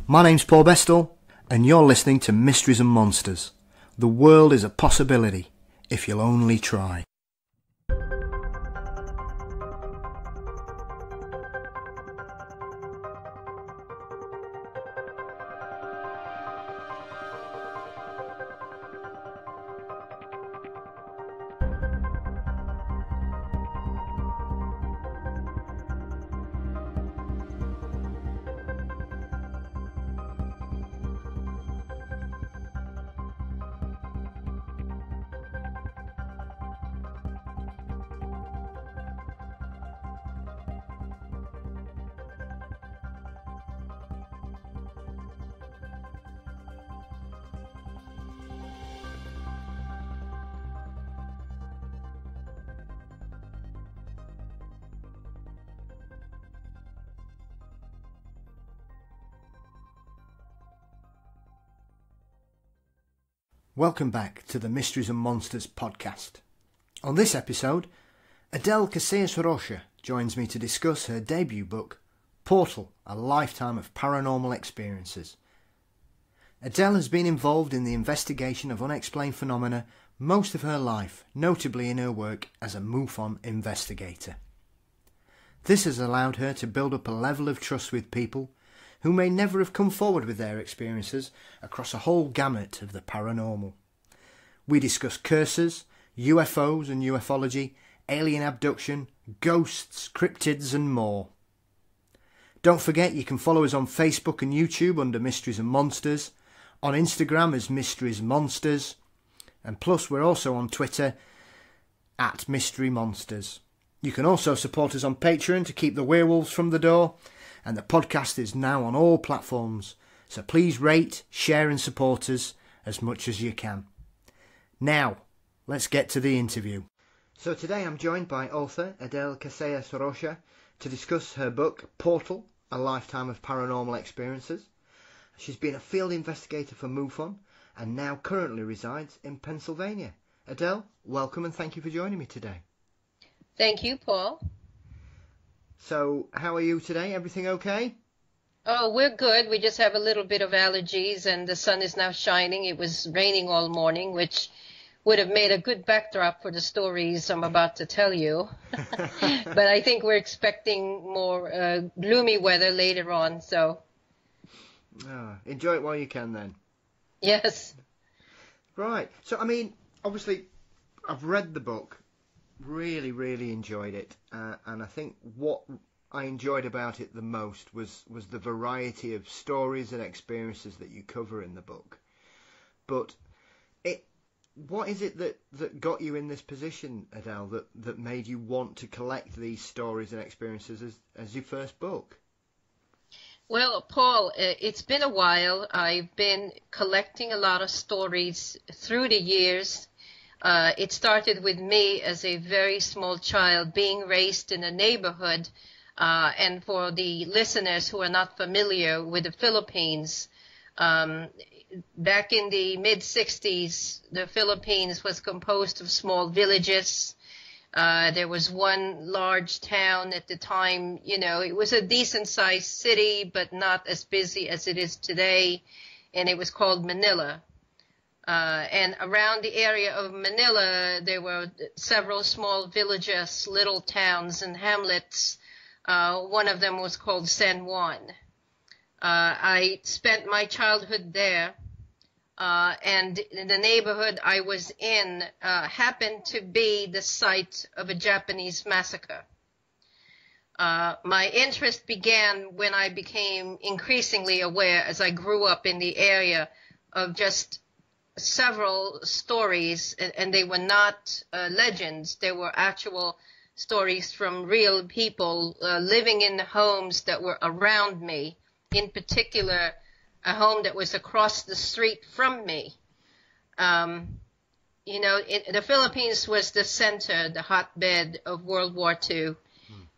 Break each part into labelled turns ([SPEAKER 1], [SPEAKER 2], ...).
[SPEAKER 1] My name's Paul Bestall, and you're listening to Mysteries and Monsters. The world is a possibility, if you'll only try. Welcome back to the Mysteries and Monsters podcast. On this episode, Adele Casales-Roche joins me to discuss her debut book, Portal, A Lifetime of Paranormal Experiences. Adele has been involved in the investigation of unexplained phenomena most of her life, notably in her work as a MUFON investigator. This has allowed her to build up a level of trust with people who may never have come forward with their experiences across a whole gamut of the paranormal. We discuss curses, UFOs and ufology, alien abduction, ghosts, cryptids and more. Don't forget you can follow us on Facebook and YouTube under Mysteries and Monsters, on Instagram as Mysteries Monsters, and plus we're also on Twitter at Mystery Monsters. You can also support us on Patreon to keep the werewolves from the door, and the podcast is now on all platforms, so please rate, share and support us as much as you can. Now, let's get to the interview. So today I'm joined by author Adele Casales-Roche to discuss her book, Portal, A Lifetime of Paranormal Experiences. She's been a field investigator for MUFON and now currently resides in Pennsylvania. Adele, welcome and thank you for joining me today.
[SPEAKER 2] Thank you, Paul.
[SPEAKER 1] So, how are you today? Everything okay?
[SPEAKER 2] Oh, we're good. We just have a little bit of allergies, and the sun is now shining. It was raining all morning, which would have made a good backdrop for the stories I'm about to tell you. But I think we're expecting more gloomy weather later on, so...
[SPEAKER 1] enjoy it while you can, then.
[SPEAKER 2] Yes.
[SPEAKER 1] Right. So, I mean, obviously, I've read the book. Really, really enjoyed it, and I think what I enjoyed about it the most was the variety of stories and experiences that you cover in the book. But what is it that got you in this position, Adele, that made you want to collect these stories and experiences as your first book?
[SPEAKER 2] Well, Paul, it's been a while. I've been collecting a lot of stories through the years. It started with me as a very small child being raised in a neighborhood, and for the listeners who are not familiar with the Philippines, back in the mid-60s, the Philippines was composed of small villages. There was one large town at the time. You know, it was a decent-sized city, but not as busy as it is today, and it was called Manila. And around the area of Manila, there were several small villages, little towns and hamlets. One of them was called San Juan. I spent my childhood there, and the neighborhood I was in happened to be the site of a Japanese massacre. My interest began when I became increasingly aware, as I grew up in the area, of just several stories, and they were not legends. They were actual stories from real people living in the homes that were around me, in particular a home that was across the street from me. You know, the Philippines was the center, the hotbed of World War II,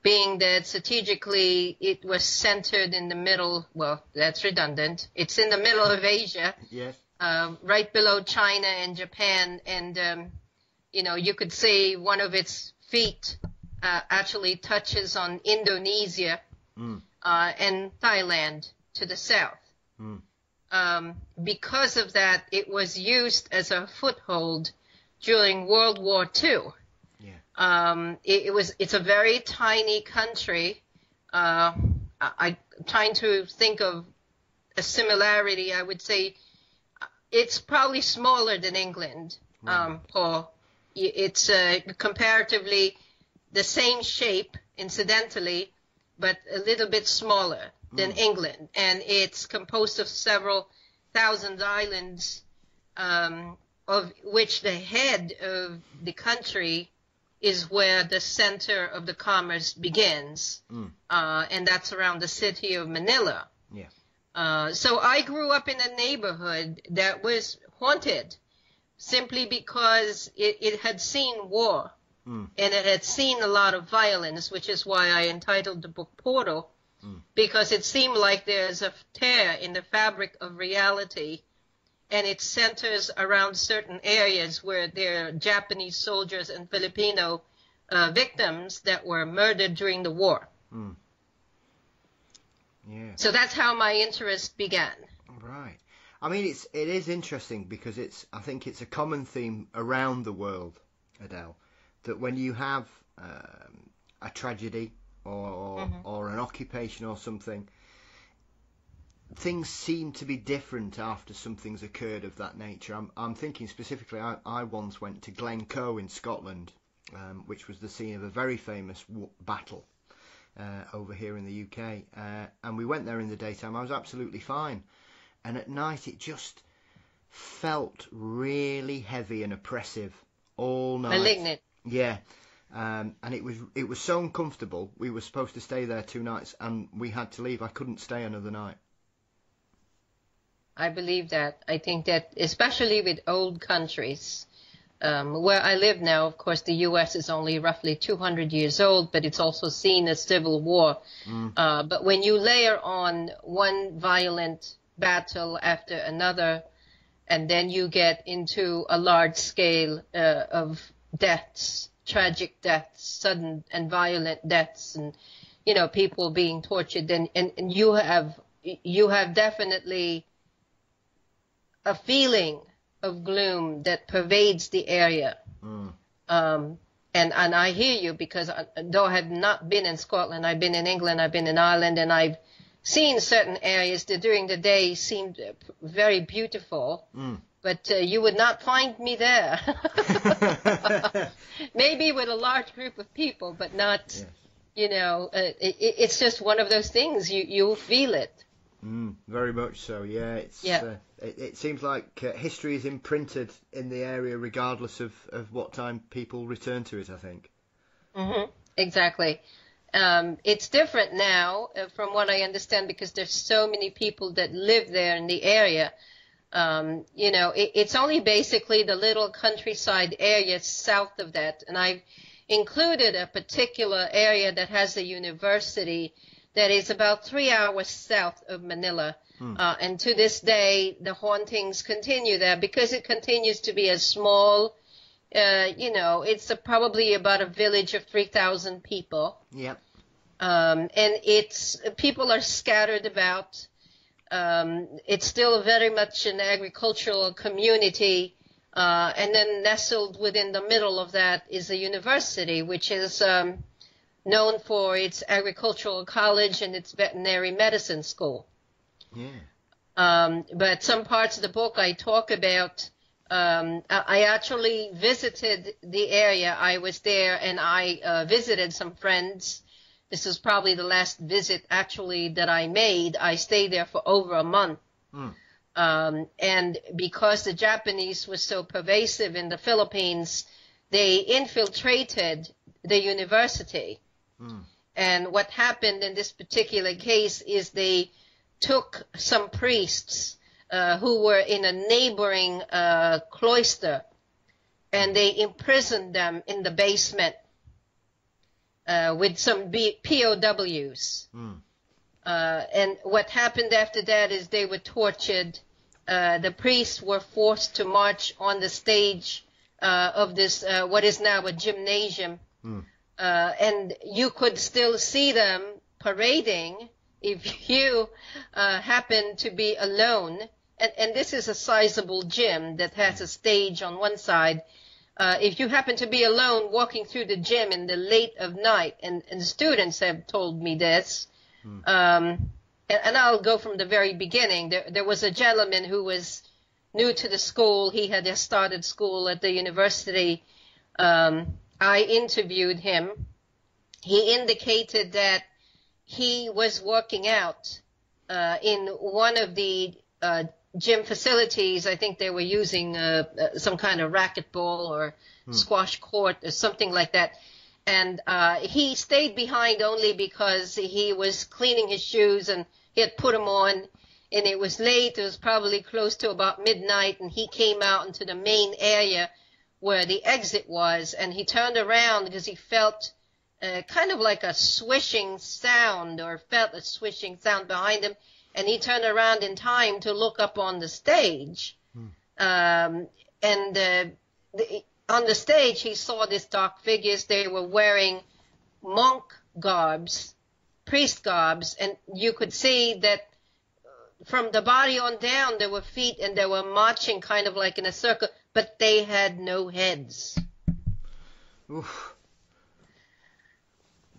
[SPEAKER 2] being that strategically it was centered in the middle. Well, that's redundant. It's in the middle of Asia.
[SPEAKER 1] Yes.
[SPEAKER 2] Right below China and Japan, and you know, you could see one of its feet actually touches on Indonesia and Thailand to the south. Because of that, it was used as a foothold during World War II. Yeah. It's a very tiny country. I'm trying to think of a similarity. I would say it's probably smaller than England, Paul. It's comparatively the same shape, incidentally, but a little bit smaller than England. And it's composed of several thousand islands, of which the head of the country is where the center of the commerce begins. And that's around the city of Manila. Yeah. So I grew up in a neighborhood that was haunted simply because it had seen war. And it had seen a lot of violence, which is why I entitled the book Portal, because it seemed like there's a tear in the fabric of reality, and it centers around certain areas where there are Japanese soldiers and Filipino victims that were murdered during the war. Yeah. So that's how my interest began.
[SPEAKER 1] Right. I mean, it is interesting because I think it's a common theme around the world, Adele, that when you have a tragedy or an occupation or something, things seem to be different after something's occurred of that nature. I'm thinking specifically, I once went to Glencoe in Scotland, which was the scene of a very famous battle over here in the UK, and we went there in the daytime. I was absolutely fine, and at night it just felt really heavy and oppressive all night.
[SPEAKER 2] Malignant.
[SPEAKER 1] Yeah, and it was so uncomfortable. We were supposed to stay there 2 nights, and we had to leave. I couldn't stay another night.
[SPEAKER 2] I believe that. I think that, especially with old countries, where I live now, of course, the U.S. is only roughly 200 years old, but it's also seen as civil war. But when you layer on one violent battle after another, and then you get into a large scale of deaths, tragic deaths, sudden and violent deaths, and people being tortured, and you have definitely a feeling of gloom that pervades the area. And I hear you, because though I have not been in Scotland, I've been in England, I've been in Ireland, and I've seen certain areas that during the day seemed very beautiful. But you would not find me there. Maybe with a large group of people, but not, it's just one of those things. You feel it.
[SPEAKER 1] Very much so, yeah. It seems like history is imprinted in the area regardless of what time people return to it, I think.
[SPEAKER 2] Exactly. It's different now, from what I understand, because there's so many people that live there in the area. It's only basically the little countryside area south of that. And I've included a particular area that has a university that is about 3 hours south of Manila. And to this day, the hauntings continue there because it continues to be a small, it's probably about a village of 3,000 people.
[SPEAKER 1] Yep.
[SPEAKER 2] And people are scattered about. It's still very much an agricultural community. And then nestled within the middle of that is a university, which is known for its agricultural college and its veterinary medicine school. Yeah. But some parts of the book I talk about, I actually visited the area. I was there and I visited some friends. This was probably the last visit actually that I made. I stayed there for over a month. And because the Japanese was so pervasive in the Philippines, they infiltrated the university. And what happened in this particular case is they took some priests who were in a neighboring cloister, and they imprisoned them in the basement with some POWs. And what happened after that is they were tortured. The priests were forced to march on the stage of this, what is now a gymnasium. And you could still see them parading if you happen to be alone, and this is a sizable gym that has a stage on one side, if you happen to be alone walking through the gym in the late of night, and students have told me this, and I'll go from the very beginning. There was a gentleman who was new to the school. He had just started school at the university. I interviewed him. He indicated that he was working out in one of the gym facilities. I think they were using some kind of racquetball or squash court or something like that. And he stayed behind only because he was cleaning his shoes and he had put them on. And it was late. It was probably close to about midnight. And he came out into the main area where the exit was. And he turned around because he felt kind of like a swishing sound, or felt a swishing sound behind him. And he turned around in time to look up on the stage. On the stage, he saw these dark figures. They were wearing monk garbs, priest garbs, and you could see that from the body on down, there were feet, and they were marching kind of like in a circle, but they had no heads.
[SPEAKER 1] Oof.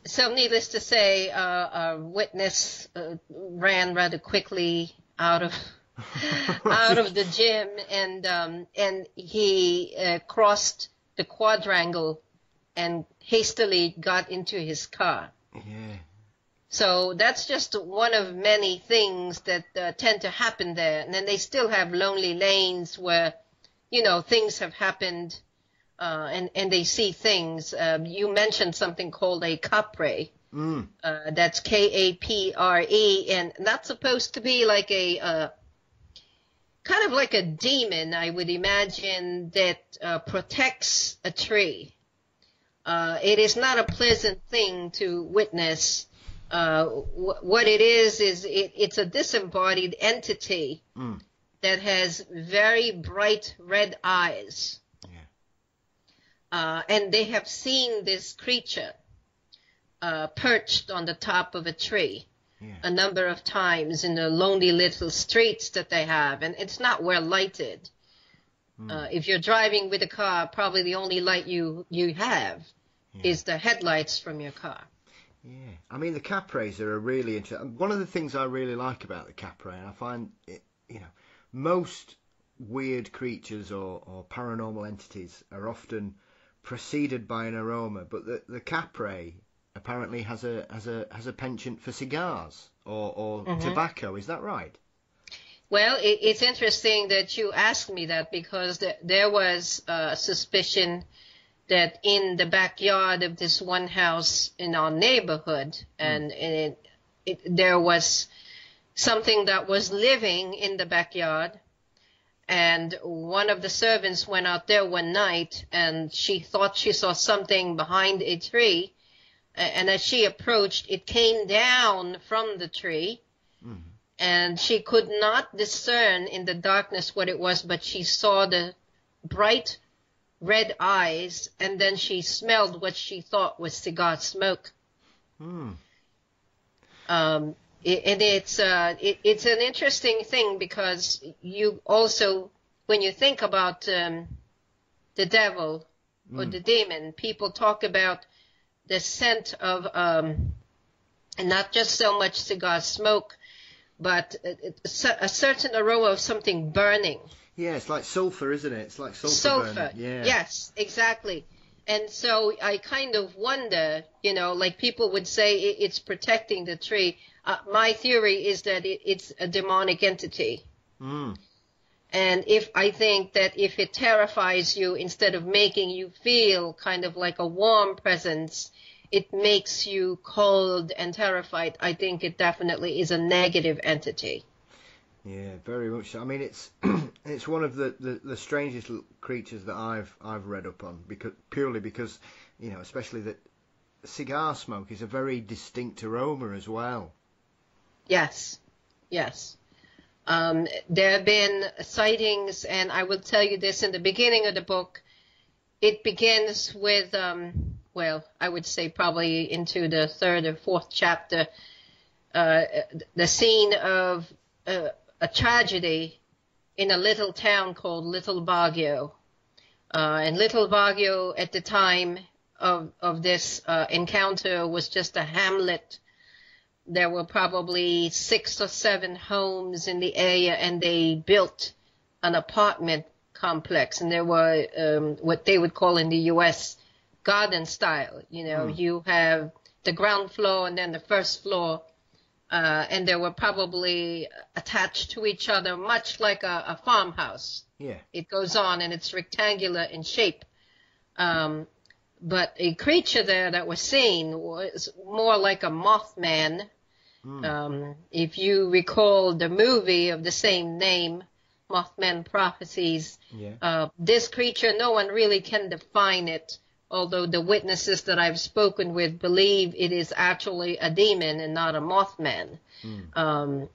[SPEAKER 2] So needless to say, a witness ran rather quickly out of the gym, and he crossed the quadrangle and hastily got into his car.
[SPEAKER 1] Yeah. So
[SPEAKER 2] that's just one of many things that tend to happen there. And then they still have lonely lanes where, things have happened, and they see things. You mentioned something called a capre. That's Kapre, and that's supposed to be like a kind of like a demon, I would imagine, that protects a tree. It is not a pleasant thing to witness. What it is it's a disembodied entity that has very bright red eyes. And they have seen this creature perched on the top of a tree a number of times in the lonely little streets that they have, and it's not well lighted. If you're driving with a car, probably the only light you have is the headlights from your car.
[SPEAKER 1] Yeah, I mean, the capres are a really interesting. One of the things I really like about the capre, and I find it, most weird creatures or paranormal entities are often preceded by an aroma, but the capre apparently has a penchant for cigars or tobacco. Is that right?
[SPEAKER 2] Well, it's interesting that you asked me that, because there was suspicion that in the backyard of this one house in our neighborhood, and there was something that was living in the backyard, and one of the servants went out there one night, and she thought she saw something behind a tree, and as she approached, it came down from the tree, and she could not discern in the darkness what it was, but she saw the bright red eyes, and then she smelled what she thought was cigar smoke. It's an interesting thing, because you also, when you think about the devil or the demon, people talk about the scent of not just so much cigar smoke, but a certain aroma of something burning.
[SPEAKER 1] Yeah, it's like sulfur, isn't it? It's like sulfur burning. Yeah.
[SPEAKER 2] Yes, exactly. And so I kind of wonder, like people would say it's protecting the tree. My theory is that it's a demonic entity. And I think that if it terrifies you, instead of making you feel kind of like a warm presence, it makes you cold and terrified. I think it definitely is a negative entity.
[SPEAKER 1] Yeah, very much so. I mean, it's one of the strangest creatures that I've read up on, purely because especially that cigar smoke is a very distinct aroma as well. Yes. There
[SPEAKER 2] have been sightings, and I will tell you this in the beginning of the book. It begins with, I would say probably into the third or fourth chapter. the scene of a tragedy in a little town called Little Baguio. And Little Baguio at the time of this encounter was just a hamlet. There were probably 6 or 7 homes in the area, and they built an apartment complex. And there were what they would call in the U.S. garden style. You know, you have the ground floor and then the first floor. And they were probably attached to each other, much like a farmhouse.
[SPEAKER 1] Yeah. It
[SPEAKER 2] goes on, and it's rectangular in shape. But a creature there that was seen was more like a Mothman. If you recall the movie of the same name, Mothman Prophecies, this creature, no one really can define it, although the witnesses that I've spoken with believe it is actually a demon and not a Mothman.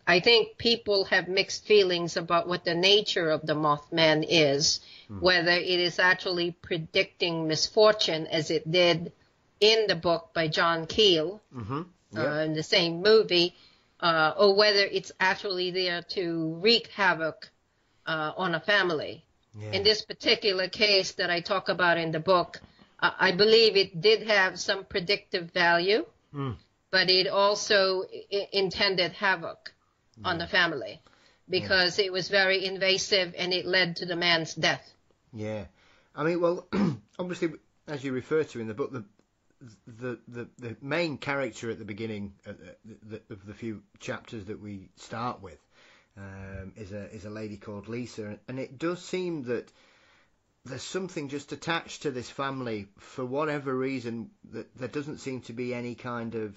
[SPEAKER 2] I think people have mixed feelings about what the nature of the Mothman is, whether it is actually predicting misfortune as it did in the book by John Keel, in the same movie, or whether it's actually there to wreak havoc on a family. In this particular case that I talk about in the book, I believe it did have some predictive value, but it also intended havoc on the family because it was very invasive and it led to the man's death.
[SPEAKER 1] Yeah. I mean, well, obviously, as you refer to in the book, the main character at the beginning of the few chapters that we start with is a lady called Lisa, and it does seem that there's something just attached to this family for whatever reason, that there doesn't seem to be any kind of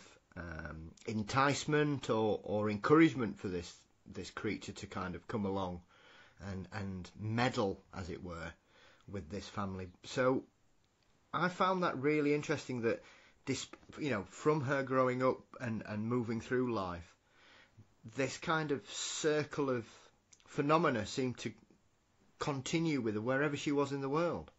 [SPEAKER 1] enticement or encouragement for this creature to kind of come along and meddle, as it were, with this family. So I found that really interesting, that this, you know, from her growing up and moving through life, this kind of circle of phenomena seemed to continue with her wherever she was in the world.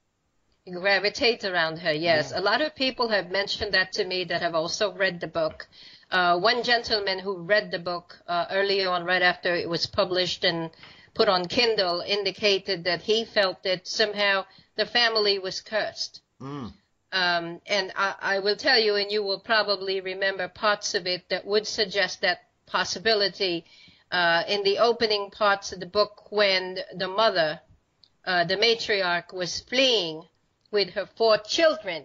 [SPEAKER 2] Gravitate around her, yes. A lot of people have mentioned that to me that have also read the book. One gentleman who read the book early on, right after it was published and put on Kindle, indicated that he felt that somehow the family was cursed. And I will tell you, and you will probably remember parts of it that would suggest that possibility. In the opening parts of the book, when the mother, the matriarch, was fleeing with her 4 children,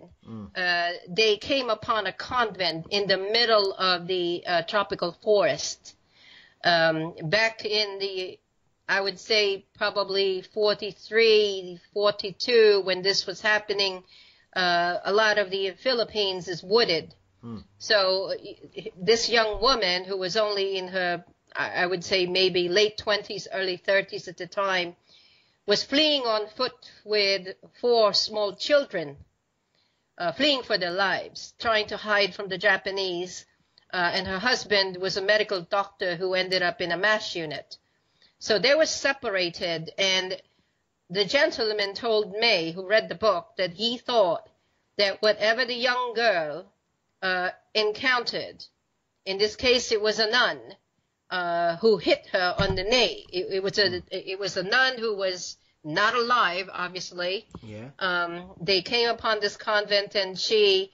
[SPEAKER 2] they came upon a convent in the middle of the tropical forest. Back in the, I would say probably 43, 42, when this was happening, a lot of the Philippines is wooded. So this young woman, who was only in her, I would say maybe late 20s, early 30s at the time, was fleeing on foot with 4 small children, fleeing for their lives, trying to hide from the Japanese. And her husband was a medical doctor who ended up in a MASH unit. So they were separated, and the gentleman told May, who read the book, that he thought that whatever the young girl encountered, in this case it was a nun, who hit her on the knee. It was a nun who was not alive, obviously. They came upon this convent, and she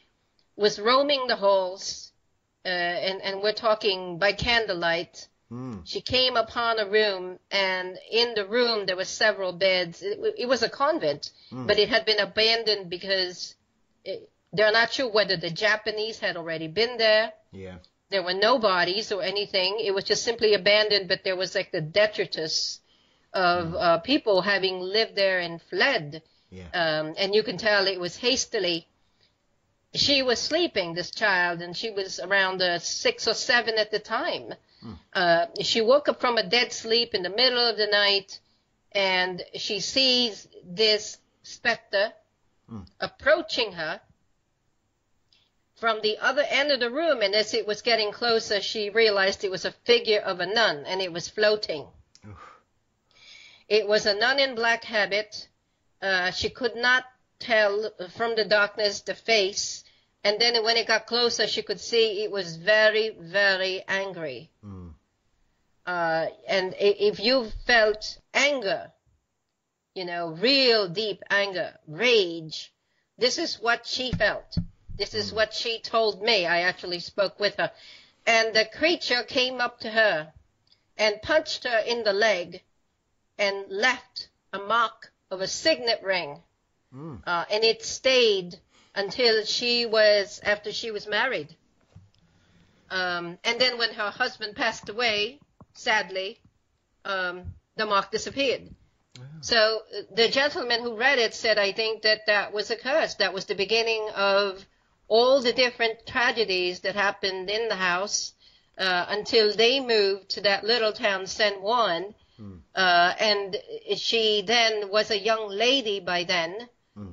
[SPEAKER 2] was roaming the halls, and we're talking by candlelight. She came upon a room, and in the room there were several beds. It was a convent, but it had been abandoned because they're not sure whether the Japanese had already been there. There were no bodies or anything. It was just simply abandoned, but there was like the detritus of people having lived there and fled. And you can tell it was hastily. She was sleeping, this child, and she was around 6 or 7 at the time. She woke up from a dead sleep in the middle of the night, and she sees this specter approaching her from the other end of the room, and as it was getting closer, she realized it was a figure of a nun, and it was floating. It was a nun in black habit. She could not tell from the darkness the face, And then when it got closer, she could see it was very, very angry. And if you felt anger, you know, real deep anger, rage, this is what she felt. This is what she told me. I actually spoke with her. And the creature came up to her and punched her in the leg and left a mark of a signet ring. And it stayed until after she was married. And then when her husband passed away, sadly, the mark disappeared. Wow. So the gentleman who read it said, I think that was a curse. That was the beginning of all the different tragedies that happened in the house until they moved to that little town, San Juan. And she then was a young lady by then.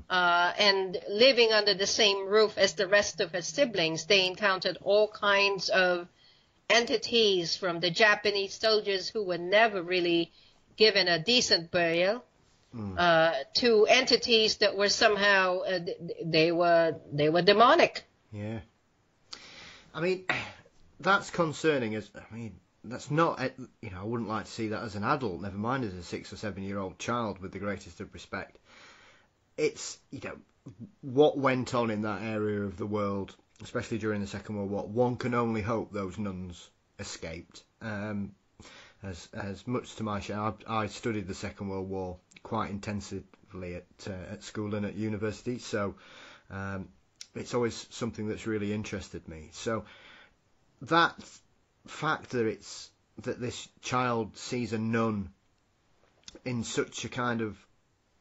[SPEAKER 2] And living under the same roof as the rest of her siblings. They encountered all kinds of entities, from the Japanese soldiers who were never really given a decent burial, to entities that were somehow, they were demonic.
[SPEAKER 1] Yeah. I mean, that's concerning. That's not, I wouldn't like to see that as an adult, never mind as a 6 or 7 year old child, with the greatest of respect. It's, what went on in that area of the world, especially during the Second World War, one can only hope those nuns escaped. As much to my share, I studied the Second World War quite intensively at school and at university, so it's always something that's really interested me. So that fact that this child sees a nun in such a kind of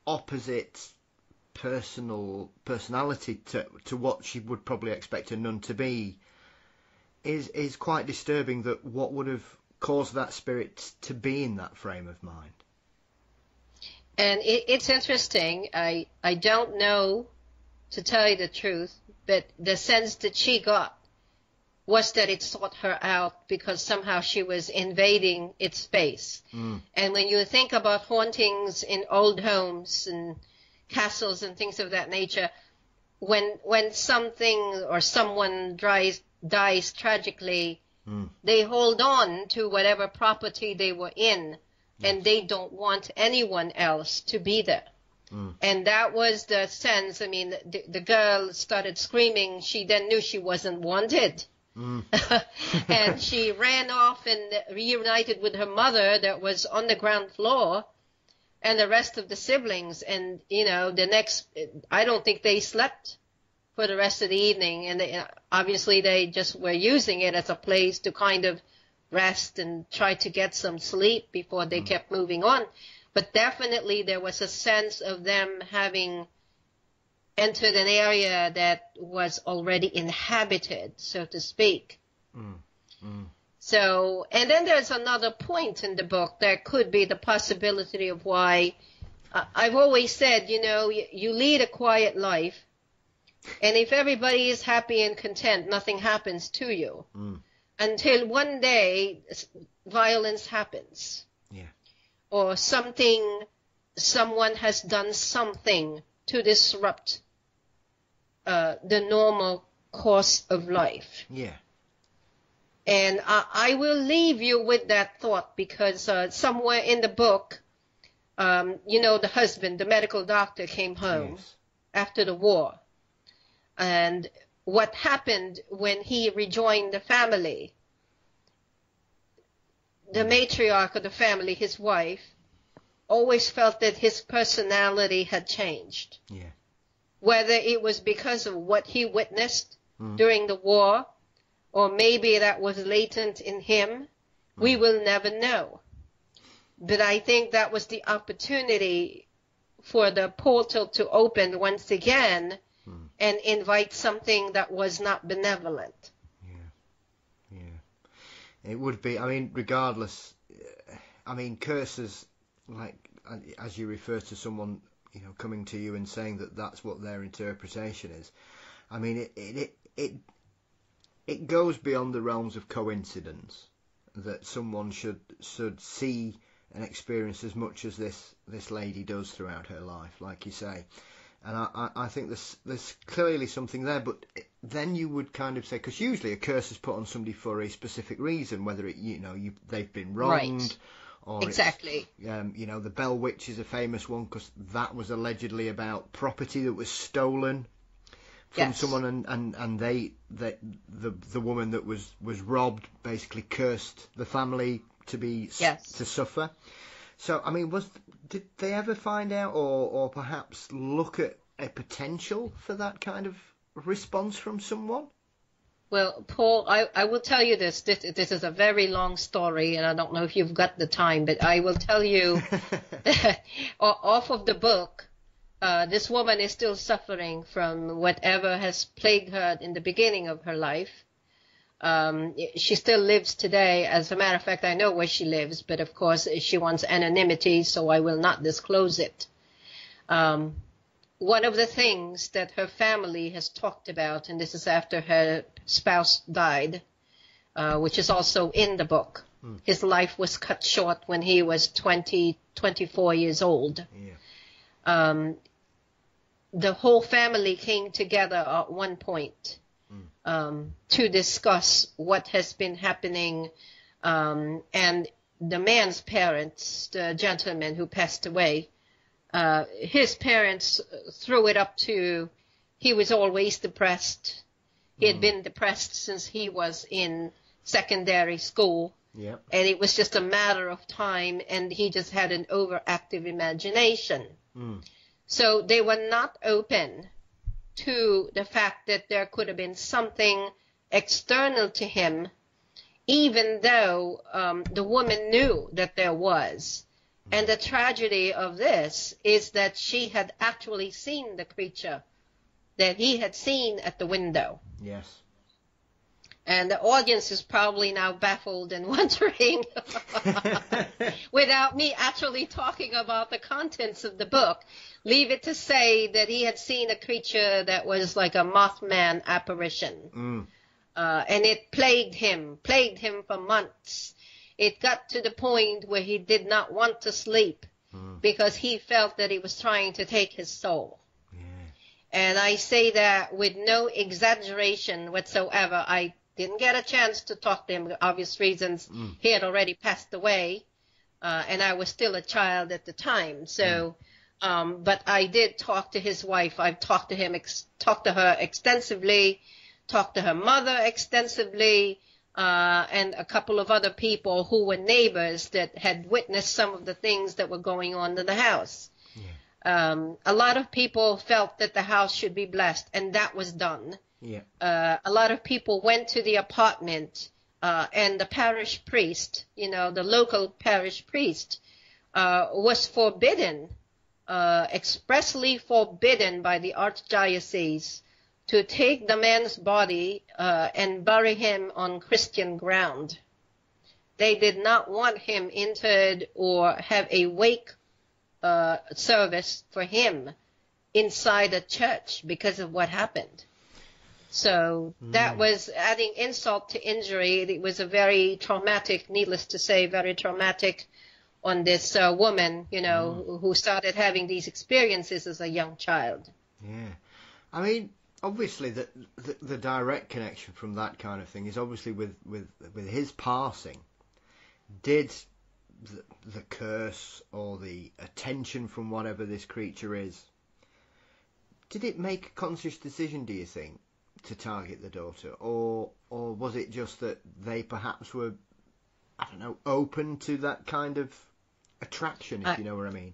[SPEAKER 1] opposite personality to what she would probably expect a nun to be is quite disturbing. That what would have caused that spirit to be in that frame of mind.
[SPEAKER 2] And it's interesting. I don't know, to tell you the truth, but the sense that she got was that it sought her out because somehow she was invading its space. And when you think about hauntings in old homes and castles and things of that nature, when something or someone dies tragically, they hold on to whatever property they were in, and they don't want anyone else to be there. And that was the sense. I mean, the girl started screaming. She then knew she wasn't wanted. And she ran off and reunited with her mother that was on the ground floor, and the rest of the siblings. And, I don't think they slept for the rest of the evening. And obviously they just were using it as a place to kind of rest and try to get some sleep before they kept moving on. But definitely there was a sense of them having entered an area that was already inhabited, so to speak. So, and then there's another point in the book that could be the possibility of why I've always said, you lead a quiet life, and if everybody is happy and content, nothing happens to you until one day violence happens. Yeah. Or someone has done something to disrupt the normal course of life.
[SPEAKER 1] Yeah.
[SPEAKER 2] And I will leave you with that thought because somewhere in the book, the husband, the medical doctor, came home after the war. And what happened when he rejoined the family, the matriarch of the family, his wife, always felt that his personality had changed. Yeah. Whether it was because of what he witnessed during the war, or maybe that was latent in him, we will never know. But I think that was the opportunity for the portal to open once again and invite something that was not benevolent.
[SPEAKER 1] Yeah. It would be, regardless, curses, like, as you refer to someone, coming to you and saying that that's what their interpretation is. It goes beyond the realms of coincidence that someone should see and experience as much as this lady does throughout her life, like you say. And I think there's clearly something there, but then you would kind of say, because usually a curse is put on somebody for a specific reason, whether it, they've been wronged,
[SPEAKER 2] Right.
[SPEAKER 1] or
[SPEAKER 2] Exactly.
[SPEAKER 1] it's, the Bell Witch is a famous one because that was allegedly about property that was stolen from
[SPEAKER 2] Yes.
[SPEAKER 1] someone, and the woman that was robbed basically cursed the family to suffer. So, I mean, did they ever find out or perhaps look at a potential for that kind of response from someone?
[SPEAKER 2] Well, Paul, I will tell you this. This is a very long story, and I don't know if you've got the time, but I will tell you off of the book, this woman is still suffering from whatever has plagued her in the beginning of her life. She still lives today. As a matter of fact, I know where she lives, but of course she wants anonymity, so I will not disclose it. One of the things that her family has talked about, and this is after her spouse died, which is also in the book. His life was cut short when he was 24 years old.
[SPEAKER 1] Yeah.
[SPEAKER 2] The whole family came together at one point to discuss what has been happening, and the man's parents, the gentleman who passed away, his parents threw it up to, he was always depressed. He had been depressed since he was in secondary school.
[SPEAKER 1] Yep.
[SPEAKER 2] And it was just a matter of time, and he just had an overactive imagination. So they were not open to the fact that there could have been something external to him, even though the woman knew that there was. And the tragedy of this is that she had actually seen the creature that he had seen at the window.
[SPEAKER 1] Yes.
[SPEAKER 2] And the audience is probably now baffled and wondering, without me actually talking about the contents of the book, leave it to say that he had seen a creature that was like a Mothman apparition. And it plagued him for months. It got to the point where he did not want to sleep because he felt that he was trying to take his soul.
[SPEAKER 1] Yeah.
[SPEAKER 2] And I say that with no exaggeration whatsoever. I didn't get a chance to talk to him for obvious reasons. He had already passed away, and I was still a child at the time. So, but I did talk to his wife. I've talked to her extensively, talked to her mother extensively, and a couple of other people who were neighbors that had witnessed some of the things that were going on in the house. Yeah. A lot of people felt that the house should be blessed, and that was done.
[SPEAKER 1] Yeah.
[SPEAKER 2] A lot of people went to the apartment, and the parish priest, the local parish priest, was forbidden, expressly forbidden by the archdiocese to take the man's body and bury him on Christian ground. They did not want him interred or have a wake service for him inside a church because of what happened. So that was adding insult to injury. It was a very traumatic, needless to say, very traumatic on this woman, who started having these experiences as a young child.
[SPEAKER 1] Yeah. I mean, obviously the direct connection from that kind of thing is obviously with his passing. Did the curse or the attention from whatever this creature is, did it make a conscious decision, do you think, to target the daughter, or was it just that they perhaps were, I don't know, open to that kind of attraction, if you know what I mean?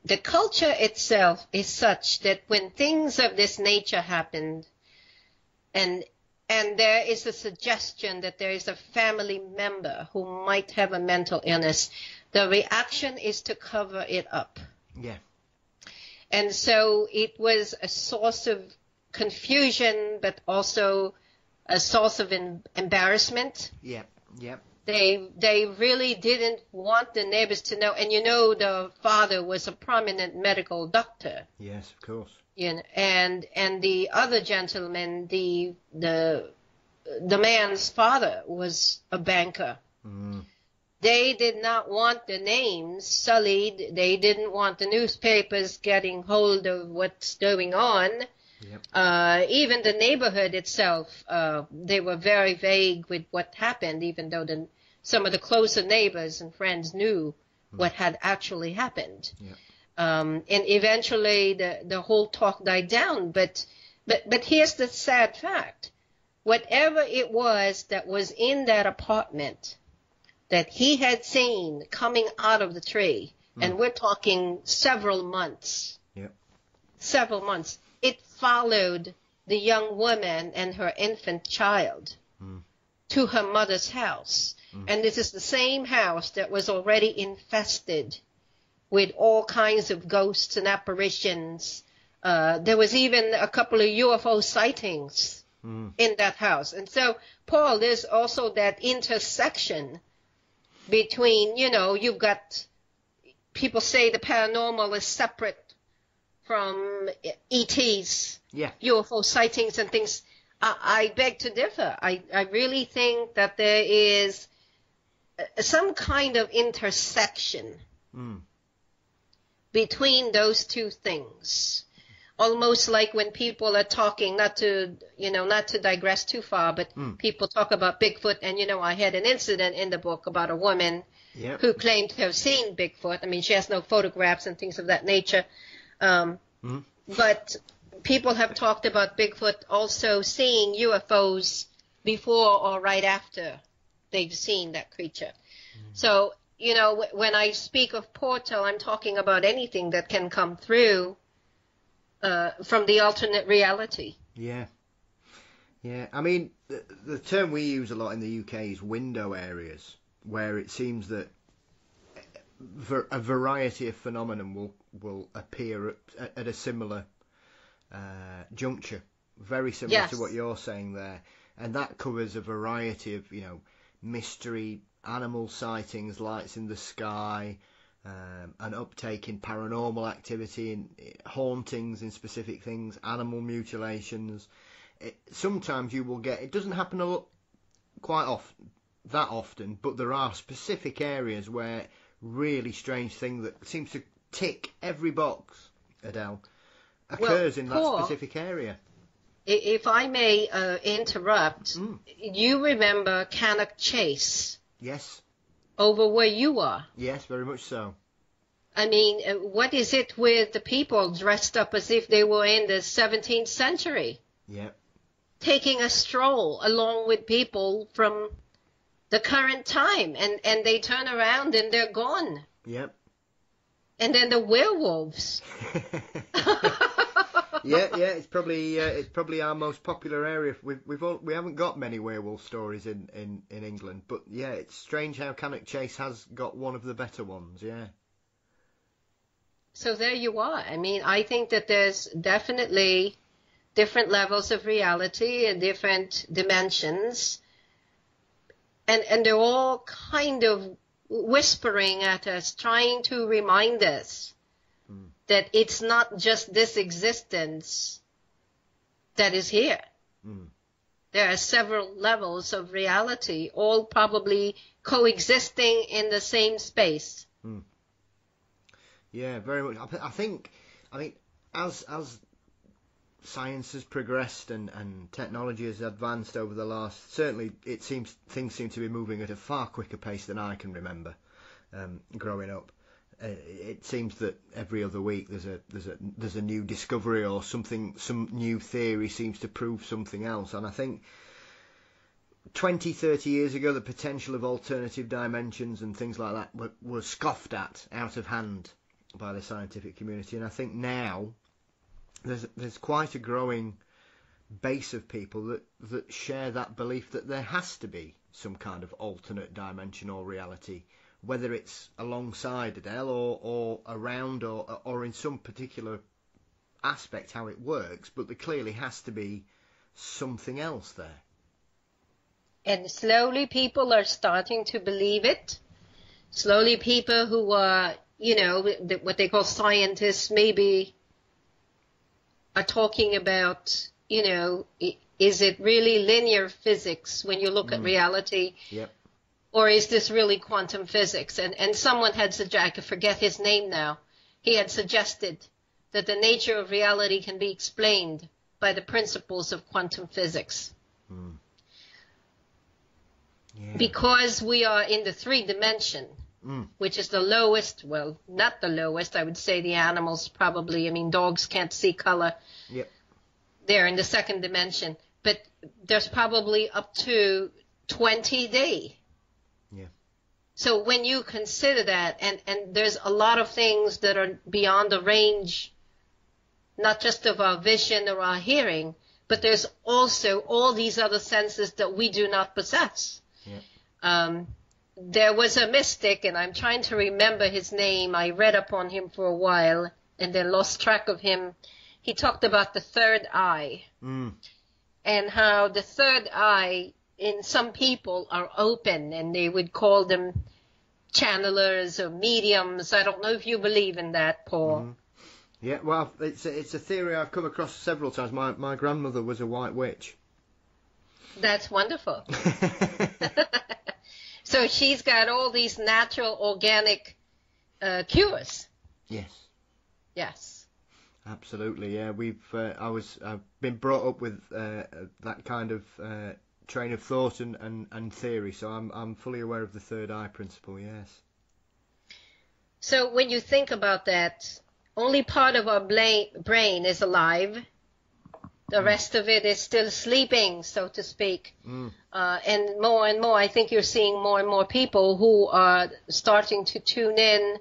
[SPEAKER 2] The culture itself is such that when things of this nature happened, and there is a suggestion that there is a family member who might have a mental illness, the reaction is to cover it up.
[SPEAKER 1] Yeah. And
[SPEAKER 2] so it was a source of confusion, but also a source of embarrassment.
[SPEAKER 1] Yeah, yeah.
[SPEAKER 2] They really didn't want the neighbors to know. And the father was a prominent medical doctor.
[SPEAKER 1] Yes, of course.
[SPEAKER 2] And the other gentleman, the man's father, was a banker. They did not want the names sullied. They didn't want the newspapers getting hold of what's going on.
[SPEAKER 1] Yep.
[SPEAKER 2] Even the neighborhood itself, they were very vague with what happened, even though some of the closer neighbors and friends knew what had actually happened.
[SPEAKER 1] Yep.
[SPEAKER 2] And eventually the whole talk died down. But here's the sad fact. Whatever it was that was in that apartment that he had seen coming out of the tree, and we're talking several months, it followed the young woman and her infant child to her mother's house. And this is the same house that was already infested with all kinds of ghosts and apparitions. There was even a couple of UFO sightings in that house. And so, Paul, there's also that intersection between, you've got, people say the paranormal is separate from ETs, UFO sightings and things. I beg to differ. I really think that there is some kind of intersection between those two things. Almost like when people are talking, not to digress too far, but people talk about Bigfoot, and I had an incident in the book about a woman who claimed to have seen Bigfoot. I mean, she has no photographs and things of that nature. But people have talked about Bigfoot also seeing UFOs before or right after they've seen that creature. So, when I speak of portal, I'm talking about anything that can come through from the alternate reality.
[SPEAKER 1] Yeah. I mean, the term we use a lot in the UK is window areas, where it seems that a variety of phenomenon will appear at a similar juncture, very similar to what you're saying there, and that covers a variety of mystery, animal sightings, lights in the sky, an uptake in paranormal activity, in hauntings in specific things, animal mutilations. Sometimes you will get, it doesn't happen that often, but there are specific areas where really strange thing that seems to tick every box, Adele, occurs in that specific area.
[SPEAKER 2] If I may interrupt, you remember Cannock Chase?
[SPEAKER 1] Yes.
[SPEAKER 2] Over where you are?
[SPEAKER 1] Yes, very much so.
[SPEAKER 2] I mean, what is it with the people dressed up as if they were in the 17th century?
[SPEAKER 1] Yeah.
[SPEAKER 2] Taking a stroll along with people from the current time, and they turn around and they're gone.
[SPEAKER 1] Yep.
[SPEAKER 2] And then the werewolves.
[SPEAKER 1] It's probably our most popular area. We haven't got many werewolf stories in England, but it's strange how Cannock Chase has got one of the better ones. Yeah.
[SPEAKER 2] So there you are. I mean, I think that there's definitely different levels of reality and different dimensions, and they're all kind of whispering at us, trying to remind us that it's not just this existence that is here. There are several levels of reality, all probably coexisting in the same space.
[SPEAKER 1] Yeah, very much. I mean, as science has progressed and technology has advanced over the last, certainly things seem to be moving at a far quicker pace than I can remember growing up. It seems that every other week there's a new discovery or something, some new theory seems to prove something else. And I think 20, 30 years ago, the potential of alternative dimensions and things like that were scoffed at out of hand by the scientific community. And I think now there's quite a growing base of people that share that belief that there has to be some kind of alternate dimension or reality, whether it's alongside Adele or around or in some particular aspect how it works, but there clearly has to be something else there.
[SPEAKER 2] And slowly people are starting to believe it. Slowly people who are, what they call scientists maybe are talking about, is it really linear physics when you look at reality?
[SPEAKER 1] Yep.
[SPEAKER 2] Or is this really quantum physics? And someone had suggested, I could forget his name now, he had suggested that the nature of reality can be explained by the principles of quantum physics.
[SPEAKER 1] Mm. Yeah.
[SPEAKER 2] Because we are in the 3D, which is the lowest, well, not the lowest, I would say the animals probably, I mean, dogs can't see color.
[SPEAKER 1] Yep.
[SPEAKER 2] They're in the 2nd dimension. But there's probably up to 20D.
[SPEAKER 1] Yeah.
[SPEAKER 2] So when you consider that, and there's a lot of things that are beyond the range, not just of our vision or our hearing, but there's also all these other senses that we do not possess.
[SPEAKER 1] Yeah.
[SPEAKER 2] There was a mystic, and I'm trying to remember his name. I read up on him for a while and then lost track of him. He talked about the third eye and how the third eye in some people are open, and they would call them channelers or mediums. I don't know if you believe in that, Paul.
[SPEAKER 1] Mm. Yeah, well, it's a theory I've come across several times. My grandmother was a white witch.
[SPEAKER 2] That's wonderful. So she's got all these natural, organic cures.
[SPEAKER 1] Yes.
[SPEAKER 2] Yes.
[SPEAKER 1] Absolutely. Yeah, I've been brought up with that kind of train of thought and theory, so I'm fully aware of the third eye principle. Yes.
[SPEAKER 2] So when you think about that, only part of our brain is alive. The rest of it is still sleeping, so to speak. And more, I think you're seeing more and more people who are starting to tune in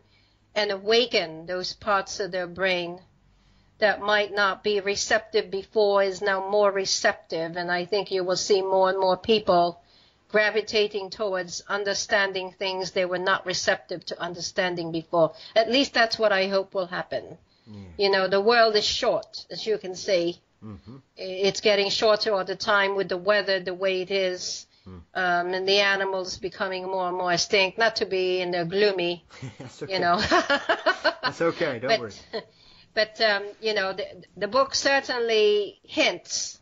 [SPEAKER 2] and awaken those parts of their brain that might not be receptive before is now more receptive. And I think you will see more and more people gravitating towards understanding things they were not receptive to understanding before. At least that's what I hope will happen. Yeah. You know, the world is short, as you can see. Mm-hmm. It's getting shorter all the time with the weather the way it is, and the animals becoming more and more extinct. Not to be in the gloomy,
[SPEAKER 1] That's okay.
[SPEAKER 2] You know.
[SPEAKER 1] That's okay, don't worry.
[SPEAKER 2] But you know, the book certainly hints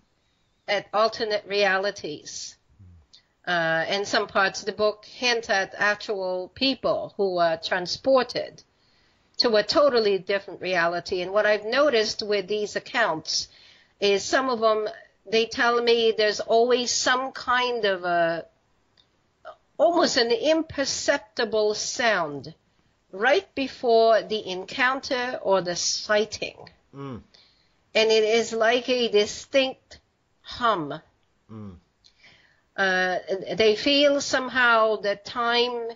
[SPEAKER 2] at alternate realities. And some parts of the book hint at actual people who are transported to a totally different reality. And what I've noticed with these accounts is some of them, they tell me there's always some kind of almost an imperceptible sound right before the encounter or the sighting. And it is like a distinct hum. They feel somehow that time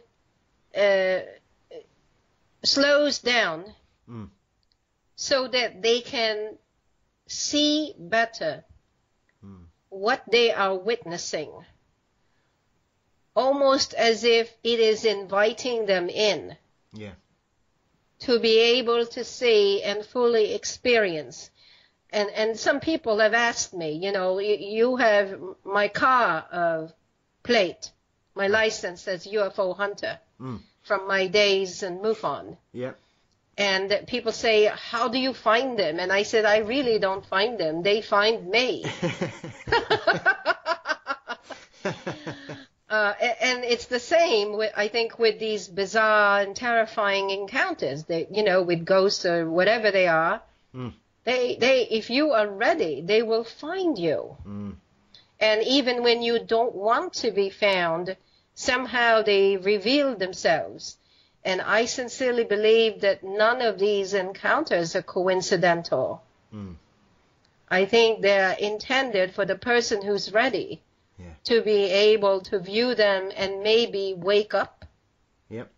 [SPEAKER 2] slows down so that they can see better what they are witnessing, almost as if it is inviting them in to be able to see and fully experience. And some people have asked me, you know, you have my car plate, my license as UFO hunter from my days in MUFON. Yeah. And people say, how do you find them? And I said, I really don't find them. They find me. And it's the same, I think, with these bizarre and terrifying encounters, you know, with ghosts or whatever they are. They, if you are ready, they will find you. And even when you don't want to be found, somehow they reveal themselves. And I sincerely believe that none of these encounters are coincidental. I think they're intended for the person who's ready to be able to view them and maybe wake up.
[SPEAKER 1] Yep.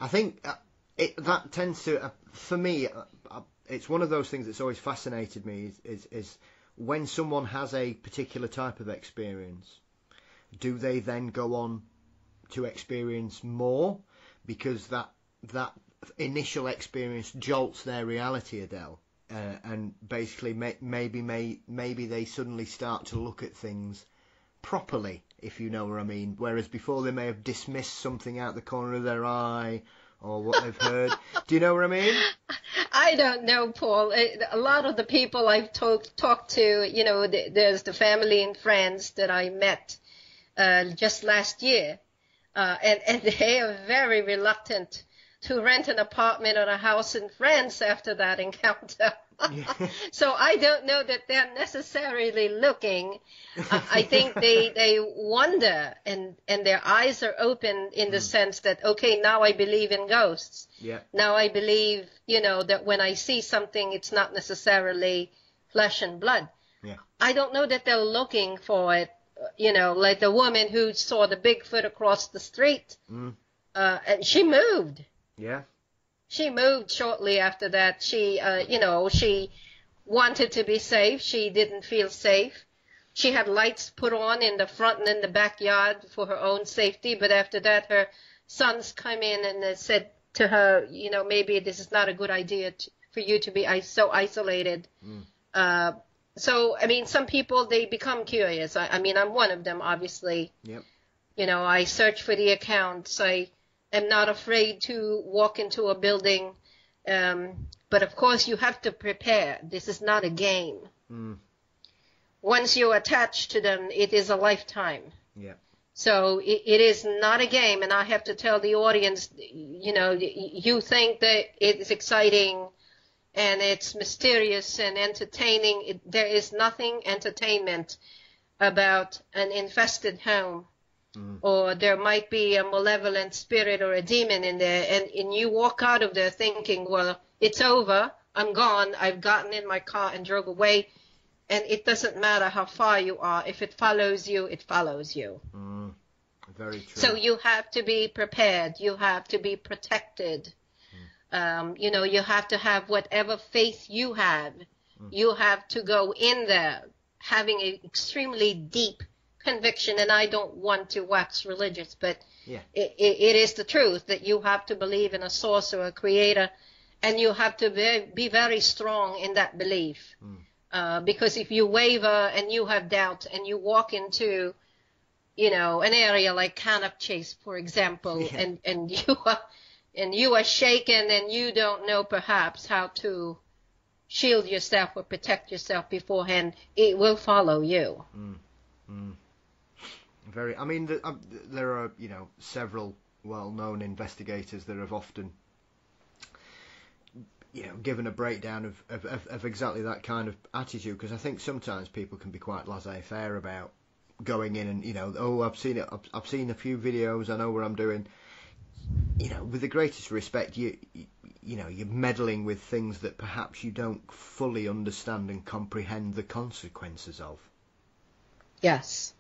[SPEAKER 1] I think that tends to, for me, it's one of those things that's always fascinated me is when someone has a particular type of experience, do they then go on to experience more because that initial experience jolts their reality, Adele, and basically maybe they suddenly start to look at things properly, if you know what I mean, whereas before they may have dismissed something out the corner of their eye or what they've heard. Do you know what I mean?
[SPEAKER 2] I don't know, Paul. A lot of the people I've talked to, you know, there's the family and friends that I met just last year, and they are very reluctant to rent an apartment or a house in France after that encounter. So I don't know that they're necessarily looking. I think they wonder, and their eyes are open in the sense that, okay, now I believe in ghosts.
[SPEAKER 1] Yeah.
[SPEAKER 2] Now I believe, that when I see something, it's not necessarily flesh and blood.
[SPEAKER 1] Yeah.
[SPEAKER 2] I don't know that they're looking for it, like the woman who saw the Bigfoot across the street, and she moved.
[SPEAKER 1] Yeah.
[SPEAKER 2] She moved shortly after that. She, she wanted to be safe. She didn't feel safe. She had lights put on in the front and in the backyard for her own safety. But after that, her sons come in and said to her, maybe this is not a good idea for you to be so isolated. So, some people, they become curious. I'm one of them, obviously.
[SPEAKER 1] Yep.
[SPEAKER 2] I search for the accounts. I am not afraid to walk into a building. But of course, you have to prepare. This is not a game. Once you're attached to them, it is a lifetime.
[SPEAKER 1] Yeah.
[SPEAKER 2] So it is not a game. And I have to tell the audience, you think that it's exciting and it's mysterious and entertaining. There is nothing entertainment about an infested home. Or there might be a malevolent spirit or a demon in there, and you walk out of there thinking, well, it's over, I'm gone, I've gotten in my car and drove away, and it doesn't matter how far you are. If it follows you, it follows you.
[SPEAKER 1] Very true.
[SPEAKER 2] So you have to be prepared. You have to be protected. You have to have whatever faith you have. You have to go in there having an extremely deep conviction, and I don't want to wax religious, but it is the truth that you have to believe in a source or a creator, and you have to be very strong in that belief. Because if you waver and you have doubt and you walk into, an area like Cannock Chase, for example, and you are shaken and you don't know perhaps how to shield yourself or protect yourself beforehand, it will follow you.
[SPEAKER 1] There are, several well-known investigators that have often, given a breakdown of exactly that kind of attitude, because I think sometimes people can be quite laissez-faire about going in and, I've seen it, I've seen a few videos, I know what I'm doing. With the greatest respect, you're meddling with things that perhaps you don't fully understand and comprehend the consequences of.
[SPEAKER 2] Yes.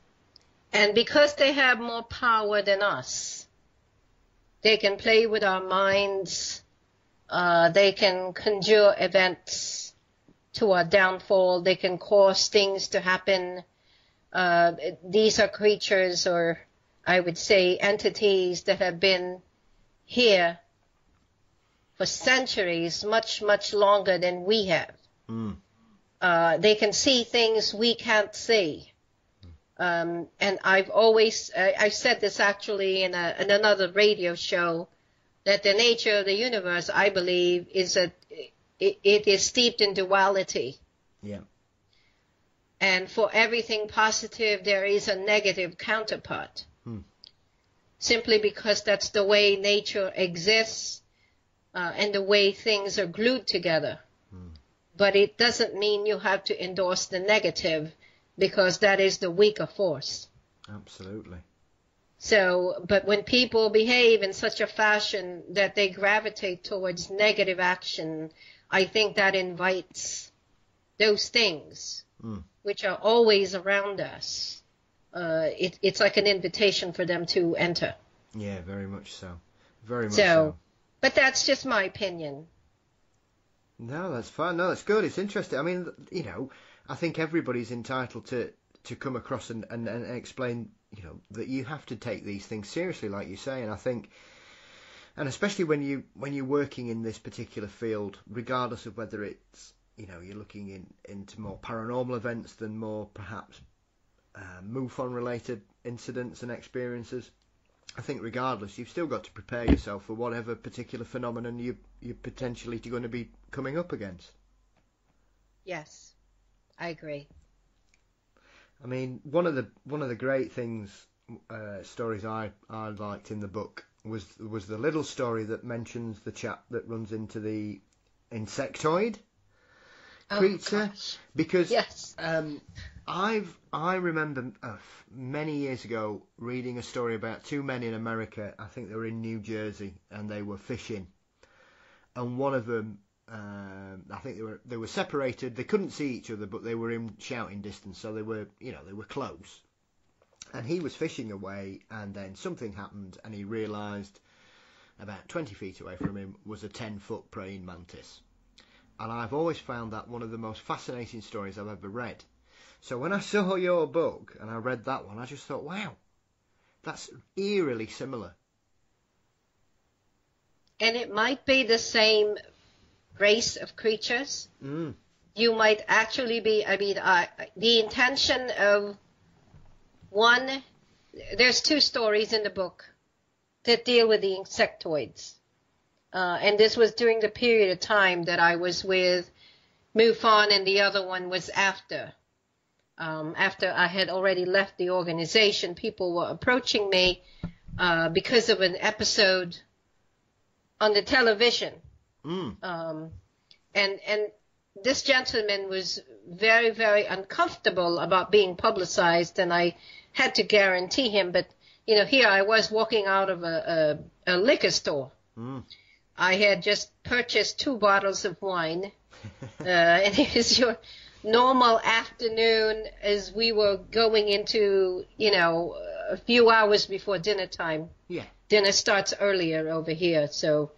[SPEAKER 2] And because they have more power than us, they can play with our minds. They can conjure events to our downfall. They can cause things to happen. These are creatures, or I would say entities, that have been here for centuries, much, much longer than we have. They can see things we can't see. And I've always, I've said this actually in another radio show, that the nature of the universe, I believe, is that it is steeped in duality.
[SPEAKER 1] Yeah.
[SPEAKER 2] And for everything positive, there is a negative counterpart. Simply because that's the way nature exists, and the way things are glued together. But it doesn't mean you have to endorse the negative, because that is the weaker force.
[SPEAKER 1] Absolutely.
[SPEAKER 2] So, but when people behave in such a fashion that they gravitate towards negative action, I think that invites those things, which are always around us. It's like an invitation for them to enter.
[SPEAKER 1] Yeah, very much so. Very much so.
[SPEAKER 2] But that's just my opinion.
[SPEAKER 1] No, that's fine. No, that's good. It's interesting. I mean, I think everybody's entitled to come across and explain, that you have to take these things seriously, like you say. And I think, and especially when you're working in this particular field, regardless of whether it's, you're looking into more paranormal events than more perhaps MUFON related incidents and experiences, I think regardless, you've still got to prepare yourself for whatever particular phenomenon you're potentially going to be coming up against.
[SPEAKER 2] Yes, I agree.
[SPEAKER 1] I mean, one of the great things stories I liked in the book was the little story that mentions the chap that runs into the insectoid creature.
[SPEAKER 2] Gosh.
[SPEAKER 1] Because
[SPEAKER 2] Yes.
[SPEAKER 1] I remember many years ago reading a story about two men in America. I think they were in New Jersey, and they were fishing, and one of them, I think they were separated. They couldn't see each other, but they were in shouting distance, so they were close. And he was fishing away, and then something happened, and he realised about 20 feet away from him was a 10-foot praying mantis. And I've always found that one of the most fascinating stories I've ever read. So when I saw your book and I read that one, I just thought, wow, that's eerily similar.
[SPEAKER 2] And it might be the same race of creatures.
[SPEAKER 1] Mm.
[SPEAKER 2] You might actually be, the intention of one, there's two stories in the book that deal with the insectoids. And this was during the period of time that I was with MUFON, and the other one was after. After I had already left the organization, people were approaching me because of an episode on the television. Mm. And this gentleman was very, very uncomfortable about being publicized, and I had to guarantee him. But, here I was walking out of a liquor store. Mm. I had just purchased 2 bottles of wine, and it was your normal afternoon as we were going into, a few hours before dinner time.
[SPEAKER 1] Yeah.
[SPEAKER 2] Dinner starts earlier over here, so...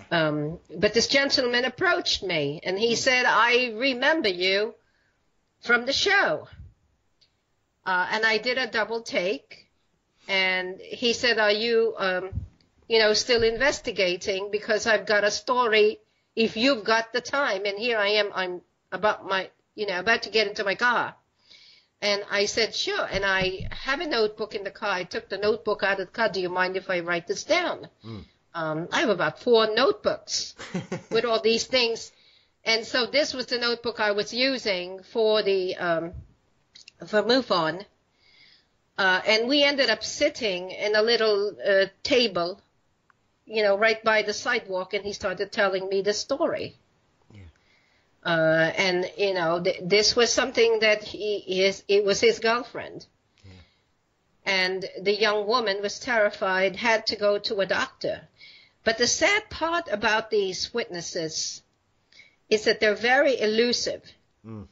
[SPEAKER 2] but this gentleman approached me, and he said, I remember you from the show. And I did a double take, and he said, are you, still investigating? Because I've got a story, if you've got the time. And here I am, I'm about to get into my car. And I said, sure. And I have a notebook in the car. I took the notebook out of the car. Do you mind if I write this down? Mm. I have about 4 notebooks with all these things. And so this was the notebook I was using for for MUFON. And we ended up sitting in a little table, right by the sidewalk, and he started telling me the story. Yeah. And, this was something that it was his girlfriend. Yeah. And the young woman was terrified, had to go to a doctor. But the sad part about these witnesses is that they're very elusive. Mm.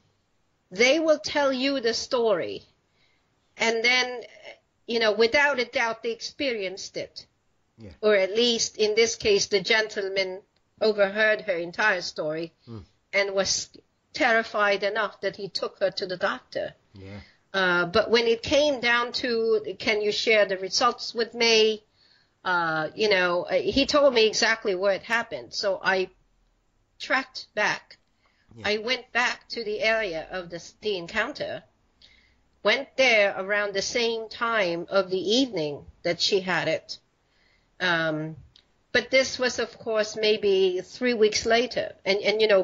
[SPEAKER 2] They will tell you the story, and then, without a doubt, they experienced it. Yeah. Or at least, in this case, the gentleman overheard her entire story and was terrified enough that he took her to the doctor. Yeah. But when it came down to, can you share the results with me? He told me exactly where it happened. So I tracked back. Yeah. I went back to the area of the encounter, went there around the same time of the evening that she had it. But this was, of course, maybe 3 weeks later. And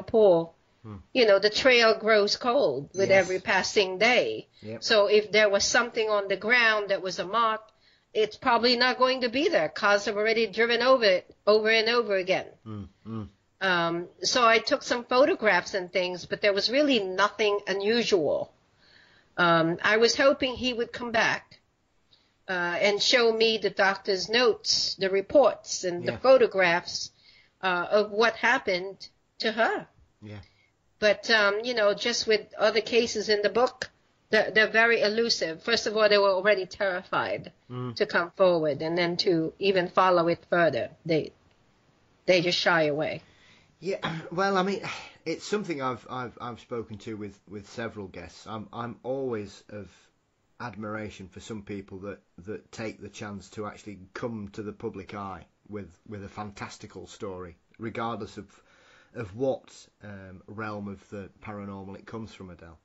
[SPEAKER 2] Paul, the trail grows cold with every passing day. Yep. So if there was something on the ground that was a mark, it's probably not going to be there. Cars have already driven over it over and over again. So I took some photographs and things, but there was really nothing unusual. I was hoping he would come back and show me the doctor's notes, the reports, and the photographs of what happened to her. Yeah. But, just with other cases in the book, they're very elusive. First of all, they were already terrified to come forward, and then to even follow it further, they just shy away.
[SPEAKER 1] Yeah, well, it's something I've spoken to with several guests. I'm always of admiration for some people that take the chance to actually come to the public eye with a fantastical story, regardless of what realm of the paranormal it comes from, Adele.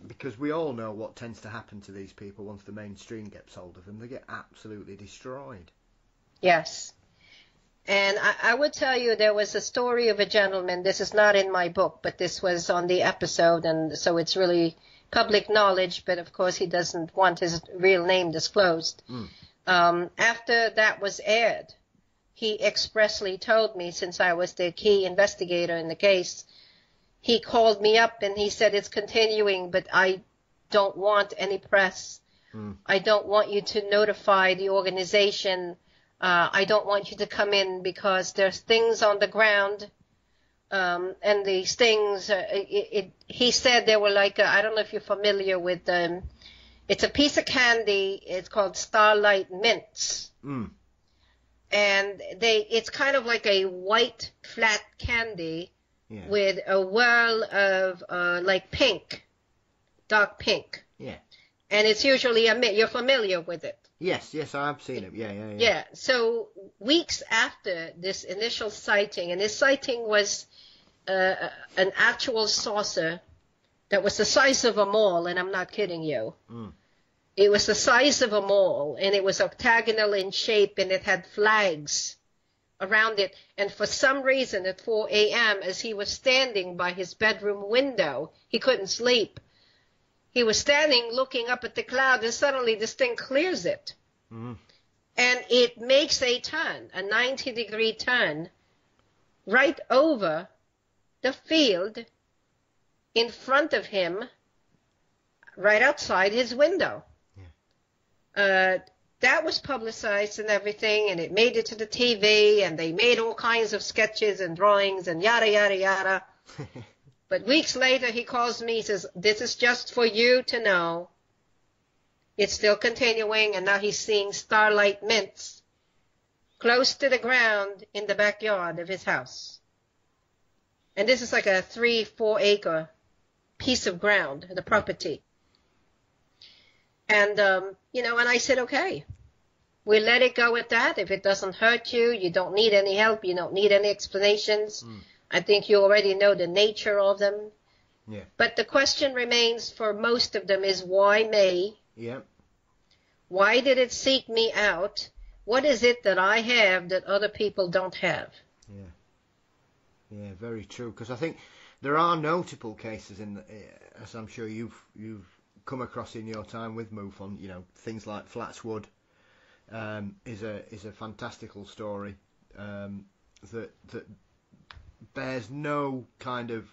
[SPEAKER 1] Because we all know what tends to happen to these people once the mainstream gets hold of them. They get absolutely destroyed.
[SPEAKER 2] Yes. And I would tell you there was a story of a gentleman. This is not in my book, but this was on the episode, and so it's really public knowledge, but of course he doesn't want his real name disclosed. After that was aired, he expressly told me, since I was the key investigator in the case, he called me up and he said, it's continuing, but I don't want any press. I don't want you to notify the organization. I don't want you to come in because there's things on the ground. And these things, he said they were like, I don't know if you're familiar with, it's a piece of candy. It's called Starlight Mints. And it's kind of like a white flat candy with a whirl of like pink, dark pink.
[SPEAKER 1] Yeah.
[SPEAKER 2] And it's usually a mint. You're familiar with it.
[SPEAKER 1] Yes, I've seen it. Yeah.
[SPEAKER 2] Yeah. So weeks after this initial sighting, and this sighting was an actual saucer that was the size of a mall, and I'm not kidding you. It was the size of a mall, and it was octagonal in shape, and it had flags around it. And for some reason, at 4 a.m., as he was standing by his bedroom window, he couldn't sleep. He was standing looking up at the cloud, and suddenly this thing clears it. And it makes a turn, a 90-degree turn, right over the field in front of him, right outside his window. That was publicized and everything, and it made it to the TV, and they made all kinds of sketches and drawings and yada, yada, yada. But weeks later, he calls me, he says, this is just for you to know. It's still continuing, and now he's seeing Starlight Mints close to the ground in the backyard of his house. And this is like a 3-4 acre piece of ground, the property. And, and I said, okay, we let it go at that. If it doesn't hurt you, you don't need any help, you don't need any explanations. I think you already know the nature of them. Yeah. But the question remains for most of them is, why me?
[SPEAKER 1] Yeah.
[SPEAKER 2] Why did it seek me out? What is it that I have that other people don't have?
[SPEAKER 1] Yeah, very true. Because I think there are notable cases as I'm sure you've come across in your time with MUFON. Things like Flatswood is a fantastical story that bears no kind of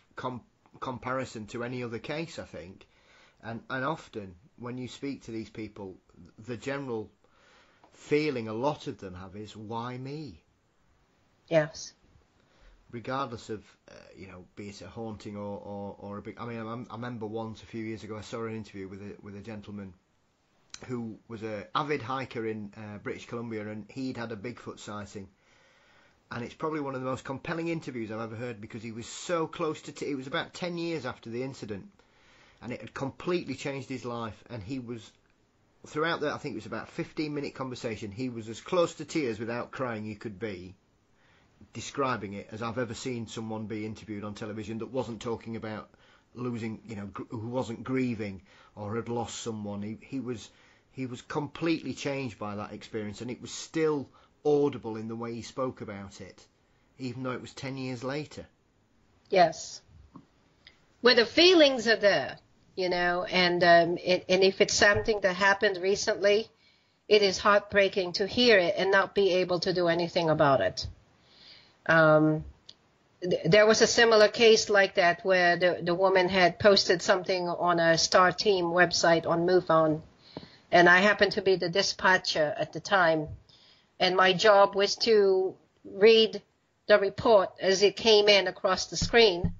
[SPEAKER 1] comparison to any other case, I think. And often when you speak to these people, the general feeling a lot of them have is, why me?
[SPEAKER 2] Yes.
[SPEAKER 1] Regardless of, be it a haunting or a big... I remember once a few years ago I saw an interview with a gentleman who was an avid hiker in British Columbia, and he'd had a Bigfoot sighting. And it's probably one of the most compelling interviews I've ever heard, because he was so close to... it was about 10 years after the incident, and it had completely changed his life. And he was... throughout that, I think it was about a 15-minute conversation, he was as close to tears without crying you could be, describing it, as I've ever seen someone be interviewed on television that wasn't talking about losing, who wasn't grieving or had lost someone. He was completely changed by that experience, and it was still audible in the way he spoke about it, even though it was 10 years later.
[SPEAKER 2] Yes. Well, the feelings are there, and if it's something that happened recently, it is heartbreaking to hear it and not be able to do anything about it. There was a similar case like that where the woman had posted something on a Star Team website on MUFON, and I happened to be the dispatcher at the time, and my job was to read the report as it came in across the screen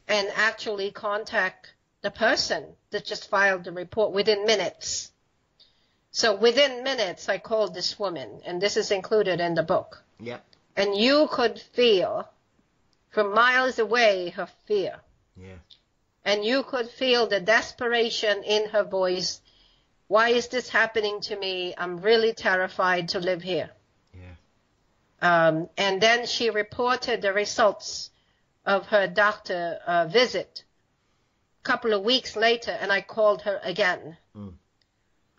[SPEAKER 2] and actually contact the person that just filed the report within minutes. So within minutes, I called this woman, and this is included in the book.
[SPEAKER 1] Yep.
[SPEAKER 2] And you could feel from miles away her fear.
[SPEAKER 1] Yeah.
[SPEAKER 2] And you could feel the desperation in her voice. Why is this happening to me? I'm really terrified to live here.
[SPEAKER 1] Yeah.
[SPEAKER 2] And then she reported the results of her doctor visit a couple of weeks later, and I called her again.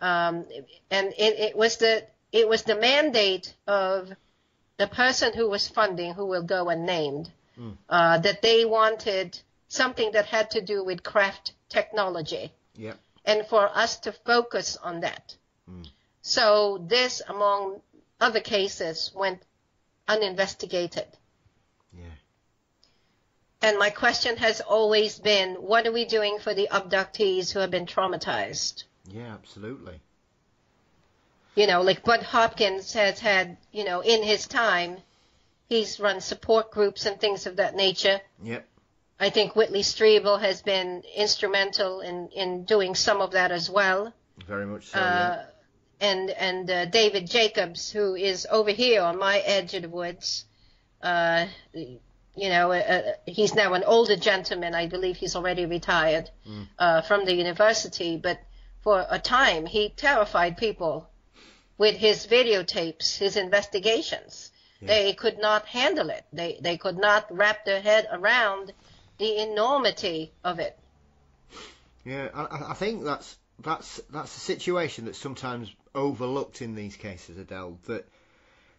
[SPEAKER 2] And it was the mandate of the person who was funding, who will go unnamed, that they wanted something that had to do with craft technology.
[SPEAKER 1] Yep.
[SPEAKER 2] And for us to focus on that. So this, among other cases, went uninvestigated.
[SPEAKER 1] Yeah.
[SPEAKER 2] And my question has always been, what are we doing for the abductees who have been traumatized?
[SPEAKER 1] Yeah, absolutely.
[SPEAKER 2] You know, like Bud Hopkins has had, you know, in his time, he's run support groups and things of that nature.
[SPEAKER 1] Yep.
[SPEAKER 2] I think Whitley Strieber has been instrumental in doing some of that as well.
[SPEAKER 1] Very much so, yeah.
[SPEAKER 2] And David Jacobs, who is over here on my edge of the woods, he's now an older gentleman. I believe he's already retired from the university. But for a time, he terrified people with his videotapes, his investigations. Yeah. They could not handle it. They could not wrap their head around the enormity of it.
[SPEAKER 1] Yeah, I think that's a situation that's sometimes overlooked in these cases, Adele, that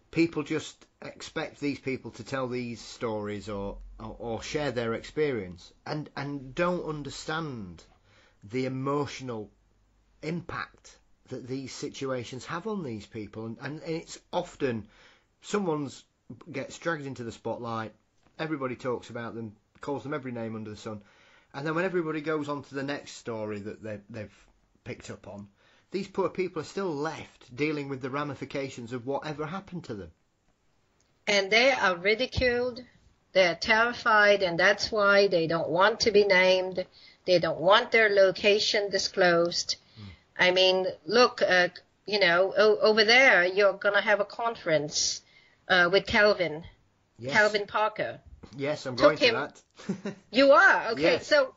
[SPEAKER 1] people just expect these people to tell these stories or share their experience and don't understand the emotional impact that these situations have on these people. And it's often someone gets dragged into the spotlight, everybody talks about them, calls them every name under the sun, and then when everybody goes on to the next story that they've picked up on, these poor people are still left dealing with the ramifications of whatever happened to them.
[SPEAKER 2] And they are ridiculed, they're terrified, and that's why they don't want to be named, they don't want their location disclosed. I mean, look, over there you're going to have a conference with Calvin,
[SPEAKER 1] yes.
[SPEAKER 2] Calvin Parker.
[SPEAKER 1] Yes, I'm going to that.
[SPEAKER 2] You are? Okay,
[SPEAKER 1] yes.
[SPEAKER 2] So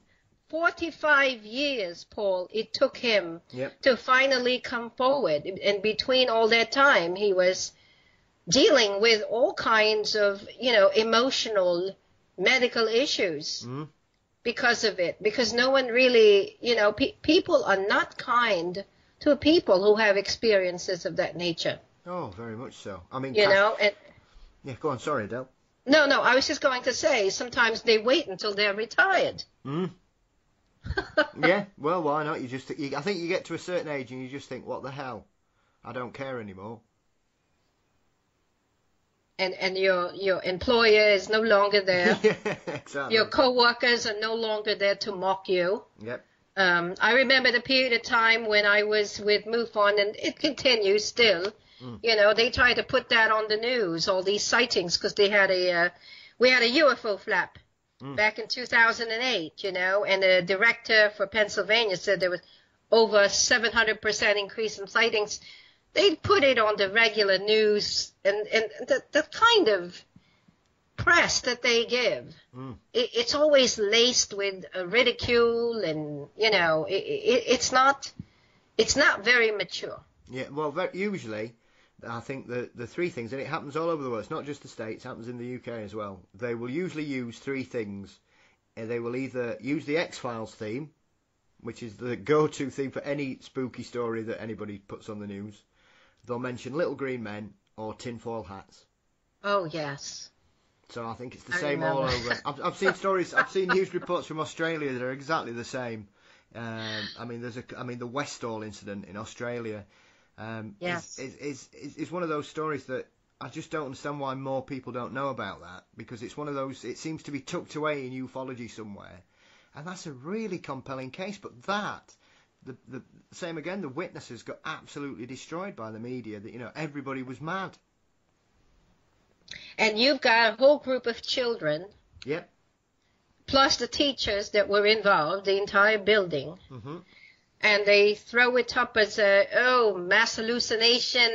[SPEAKER 2] 45 years, Paul, it took him to finally come forward. And between all that time, he was dealing with all kinds of, emotional, medical issues because of it. Because no one really, people are not kind to people who have experiences of that nature.
[SPEAKER 1] Oh, very much so. I mean,
[SPEAKER 2] yeah,
[SPEAKER 1] go on. Sorry, Adele.
[SPEAKER 2] No, I was just going to say, sometimes they wait until they're retired.
[SPEAKER 1] Yeah, well, why not? I think you get to a certain age and you just think, what the hell? I don't care anymore.
[SPEAKER 2] And your employer is no longer there.
[SPEAKER 1] Yeah, exactly.
[SPEAKER 2] Your co-workers are no longer there to mock you.
[SPEAKER 1] Yep.
[SPEAKER 2] I remember the period of time when I was with MUFON, and it continues still. They tried to put that on the news, all these sightings, because we had a UFO flap back in 2008, and the director for Pennsylvania said there was over 700% increase in sightings. They put it on the regular news, and the kind of press that they give, it's always laced with ridicule, and it's not very mature.
[SPEAKER 1] Yeah, well, usually I think the three things, and it happens all over the world, it's not just the States, it happens in the UK as well. They will usually use three things. They will either use the X-Files theme, which is the go-to theme for any spooky story that anybody puts on the news. They'll mention little green men or tinfoil hats.
[SPEAKER 2] Oh, yes.
[SPEAKER 1] So I think it's the same all over. I've seen stories, I've seen news reports from Australia that are exactly the same. The Westall incident in Australia.
[SPEAKER 2] Yes.
[SPEAKER 1] Is one of those stories that I just don't understand why more people don't know about that, because it's one of those, it seems to be tucked away in ufology somewhere, and that's a really compelling case. But the same again, the witnesses got absolutely destroyed by the media. That everybody was mad.
[SPEAKER 2] And you've got a whole group of children.
[SPEAKER 1] Yep.
[SPEAKER 2] Plus the teachers that were involved, the entire building.
[SPEAKER 1] Mm-hmm.
[SPEAKER 2] And they throw it up as mass hallucination.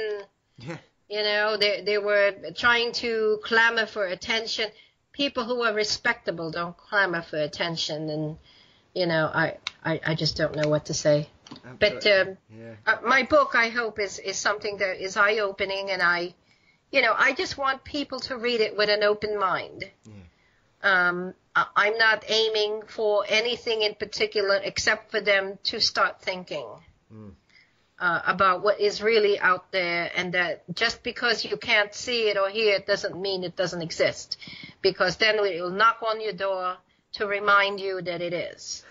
[SPEAKER 1] Yeah.
[SPEAKER 2] They were trying to clamor for attention. People who are respectable don't clamor for attention. And, I just don't know what to say. Absolutely. But my book, I hope, is something that is eye-opening. And I just want people to read it with an open mind. Yeah. I'm not aiming for anything in particular except for them to start thinking about what is really out there, and that just because you can't see it or hear it doesn't mean it doesn't exist, because then it will knock on your door to remind you that it is.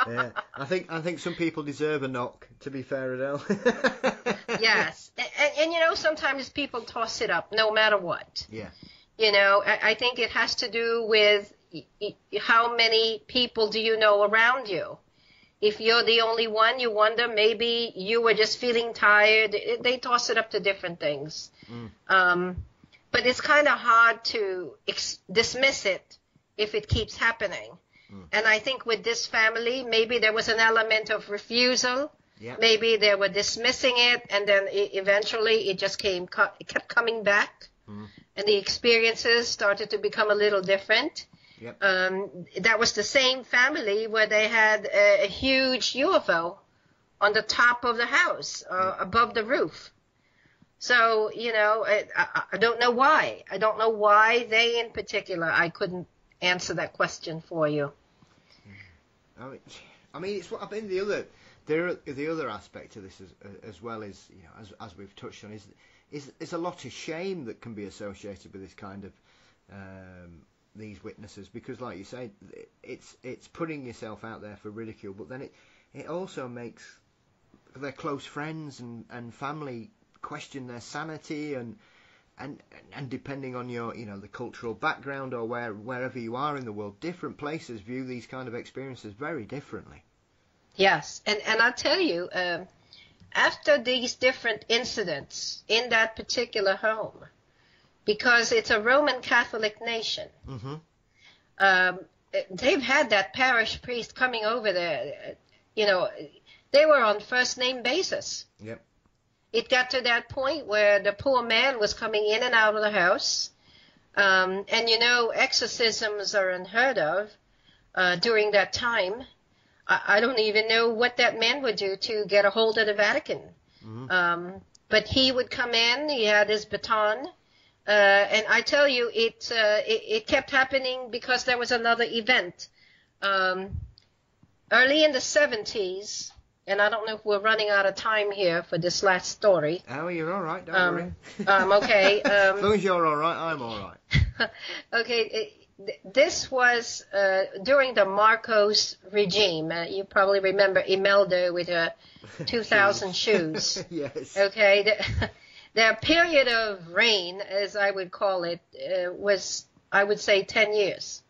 [SPEAKER 1] Yeah, I think some people deserve a knock, to be fair, Adele.
[SPEAKER 2] Yes, and you know, sometimes people toss it up no matter what.
[SPEAKER 1] Yeah.
[SPEAKER 2] You know, I think it has to do with how many people do you know around you. If you're the only one, you wonder, maybe you were just feeling tired. They toss it up to different things. But it's kind of hard to dismiss it if it keeps happening. And I think with this family, maybe there was an element of refusal.
[SPEAKER 1] Yeah.
[SPEAKER 2] Maybe they were dismissing it, and then eventually it just it kept coming back. And the experiences started to become a little different.
[SPEAKER 1] Yep.
[SPEAKER 2] That was the same family where they had a huge UFO on the top of the house, above the roof. So, you know, I don't know why. I don't know why they in particular. I couldn't answer that question for you.
[SPEAKER 1] I mean, it's what I've been the other aspect of this as well is, you know, as we've touched on, is a lot of shame that can be associated with this kind of these witnesses, because, like you say, it's putting yourself out there for ridicule, but then it also makes their close friends and family question their sanity, and depending on your, you know, the cultural background or wherever you are in the world, different places view these kind of experiences very differently.
[SPEAKER 2] Yes, and I'll tell you, after these different incidents in that particular home, because it's a Roman Catholic nation, they've had that parish priest coming over there. You know, they were on first name basis.
[SPEAKER 1] Yep.
[SPEAKER 2] It got to that point where the poor man was coming in and out of the house. And, you know, exorcisms are unheard of during that time. I don't even know what that man would do to get a hold of the Vatican. But he would come in, he had his baton, and I tell you, it kept happening because there was another event. Early in the 70s, and I don't know if we're running out of time here for this last story.
[SPEAKER 1] Oh, you're all right, don't worry.
[SPEAKER 2] Okay.
[SPEAKER 1] As long as you're all right, I'm all right.
[SPEAKER 2] Okay, this was during the Marcos regime. You probably remember Imelda with her 2,000 shoes.
[SPEAKER 1] Yes.
[SPEAKER 2] Okay, their period of reign, as I would call it, was, I would say, 10 years.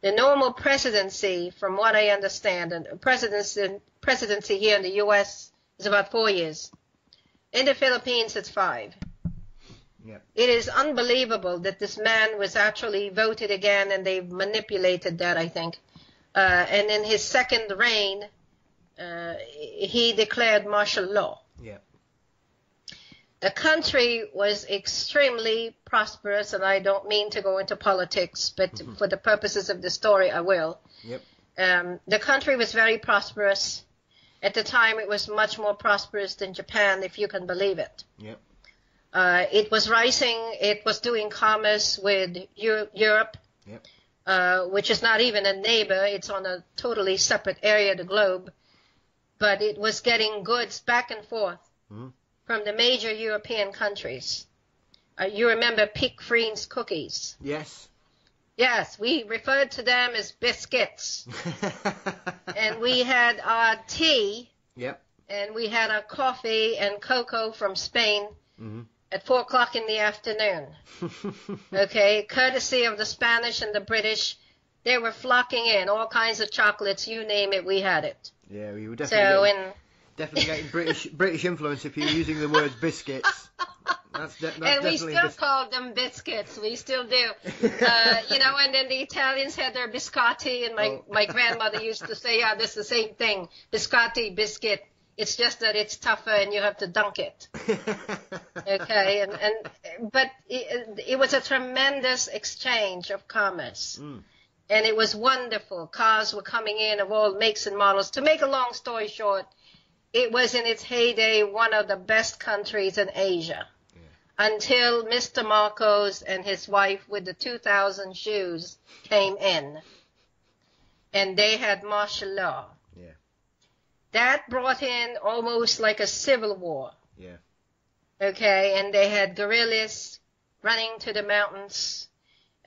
[SPEAKER 2] The normal presidency, from what I understand, and presidency here in the U.S. is about 4 years. In the Philippines, it's 5.
[SPEAKER 1] Yep.
[SPEAKER 2] It is unbelievable that this man was actually voted again, and they've manipulated that, I think. And in his second reign, he declared martial law.
[SPEAKER 1] Yep.
[SPEAKER 2] The country was extremely prosperous, and I don't mean to go into politics, but for the purposes of the story, I will.
[SPEAKER 1] Yep.
[SPEAKER 2] The country was very prosperous. At the time, it was much more prosperous than Japan, if you can believe it.
[SPEAKER 1] Yep.
[SPEAKER 2] It was rising. It was doing commerce with Europe,
[SPEAKER 1] yep.
[SPEAKER 2] Which is not even a neighbor. It's on a totally separate area of the globe. But it was getting goods back and forth from the major European countries. You remember Pickfrien's cookies?
[SPEAKER 1] Yes.
[SPEAKER 2] Yes, we referred to them as biscuits. And we had our tea.
[SPEAKER 1] Yep.
[SPEAKER 2] And we had our coffee and cocoa from Spain at 4 o'clock in the afternoon. Okay, courtesy of the Spanish and the British. They were flocking in, all kinds of chocolates, you name it, we had it.
[SPEAKER 1] Yeah, we were definitely getting
[SPEAKER 2] British
[SPEAKER 1] British influence if you're using the words biscuits. That's
[SPEAKER 2] and we still called them biscuits. We still do. You know, and then the Italians had their biscotti, and my grandmother used to say, yeah, this is the same thing. Biscotti, biscuit. It's just that it's tougher and you have to dunk it. Okay, but it was a tremendous exchange of commerce. And it was wonderful. Cars were coming in of all makes and models. To make a long story short, it was in its heyday one of the best countries in Asia. Until Mr. Marcos and his wife with the 2,000 shoes came in. And they had martial law.
[SPEAKER 1] Yeah.
[SPEAKER 2] That brought in almost like a civil war.
[SPEAKER 1] Yeah.
[SPEAKER 2] Okay, and they had guerrillas running to the mountains.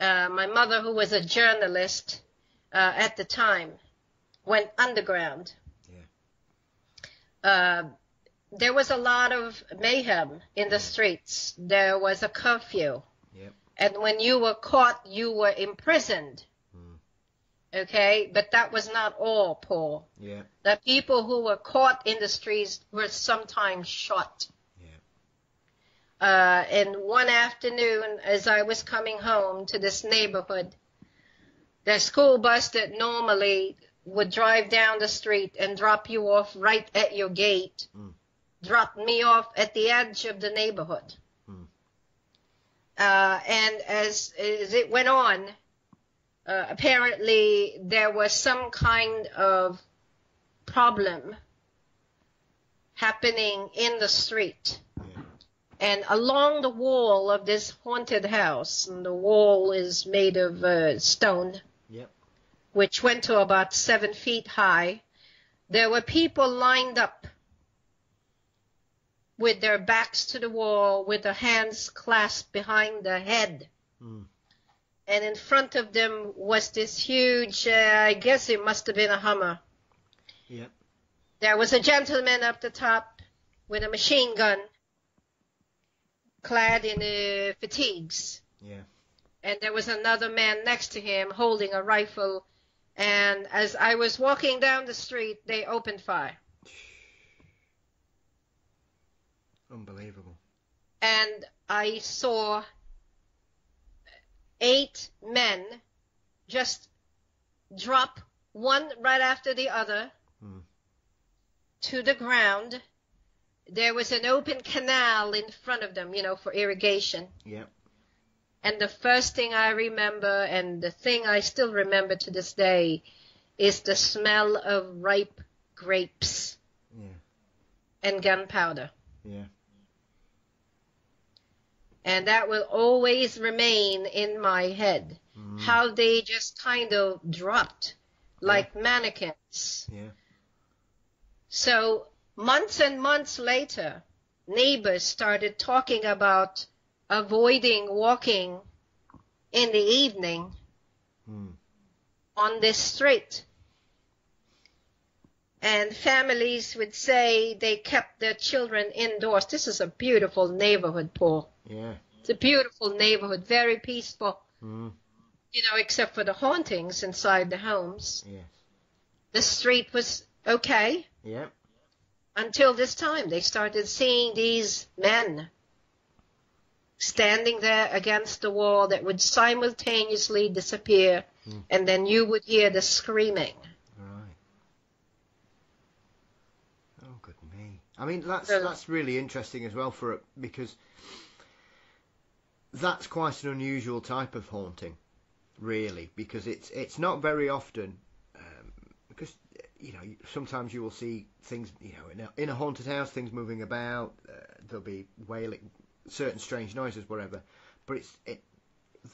[SPEAKER 2] my mother, who was a journalist at the time, went underground.
[SPEAKER 1] Yeah.
[SPEAKER 2] There was a lot of mayhem in the streets. There was a curfew.
[SPEAKER 1] Yep.
[SPEAKER 2] And when you were caught, you were imprisoned. Okay? But that was not all, Paul.
[SPEAKER 1] Yeah.
[SPEAKER 2] The people who were caught in the streets were sometimes shot.
[SPEAKER 1] Yeah.
[SPEAKER 2] And one afternoon, as I was coming home to this neighborhood, the school bus that normally would drive down the street and drop you off right at your gate dropped me off at the edge of the neighborhood. And as it went on, apparently there was some kind of problem happening in the street. And along the wall of this haunted house, and the wall is made of stone, which went to about 7 feet high, there were people lined up with their backs to the wall, with their hands clasped behind their head. And in front of them was this huge, I guess it must have been a Hummer.
[SPEAKER 1] Yep.
[SPEAKER 2] There was a gentleman up the top with a machine gun, clad in fatigues.
[SPEAKER 1] Yeah.
[SPEAKER 2] And there was another man next to him holding a rifle. And as I was walking down the street, they opened fire.
[SPEAKER 1] Unbelievable.
[SPEAKER 2] And I saw 8 men just drop one right after the other to the ground. There was an open canal in front of them, for irrigation.
[SPEAKER 1] Yep.
[SPEAKER 2] And the first thing I remember, and the thing I still remember to this day, is the smell of ripe grapes and gunpowder.
[SPEAKER 1] Yeah.
[SPEAKER 2] And that will always remain in my head. How they just kind of dropped like mannequins.
[SPEAKER 1] Yeah.
[SPEAKER 2] So months and months later, neighbors started talking about avoiding walking in the evening on this street. And families would say they kept their children indoors. This is a beautiful neighborhood, Paul.
[SPEAKER 1] Yeah.
[SPEAKER 2] It's a beautiful neighborhood, very peaceful, except for the hauntings inside the homes.
[SPEAKER 1] Yes.
[SPEAKER 2] The street was okay.
[SPEAKER 1] Yeah.
[SPEAKER 2] Until this time, they started seeing these men standing there against the wall that would simultaneously disappear, and then you would hear the screaming.
[SPEAKER 1] Right. Oh, good me. I mean, that's really interesting as well because that's quite an unusual type of haunting, really, because it's not very often, because sometimes you will see things, in a haunted house, things moving about, there'll be wailing, certain strange noises, whatever, but it's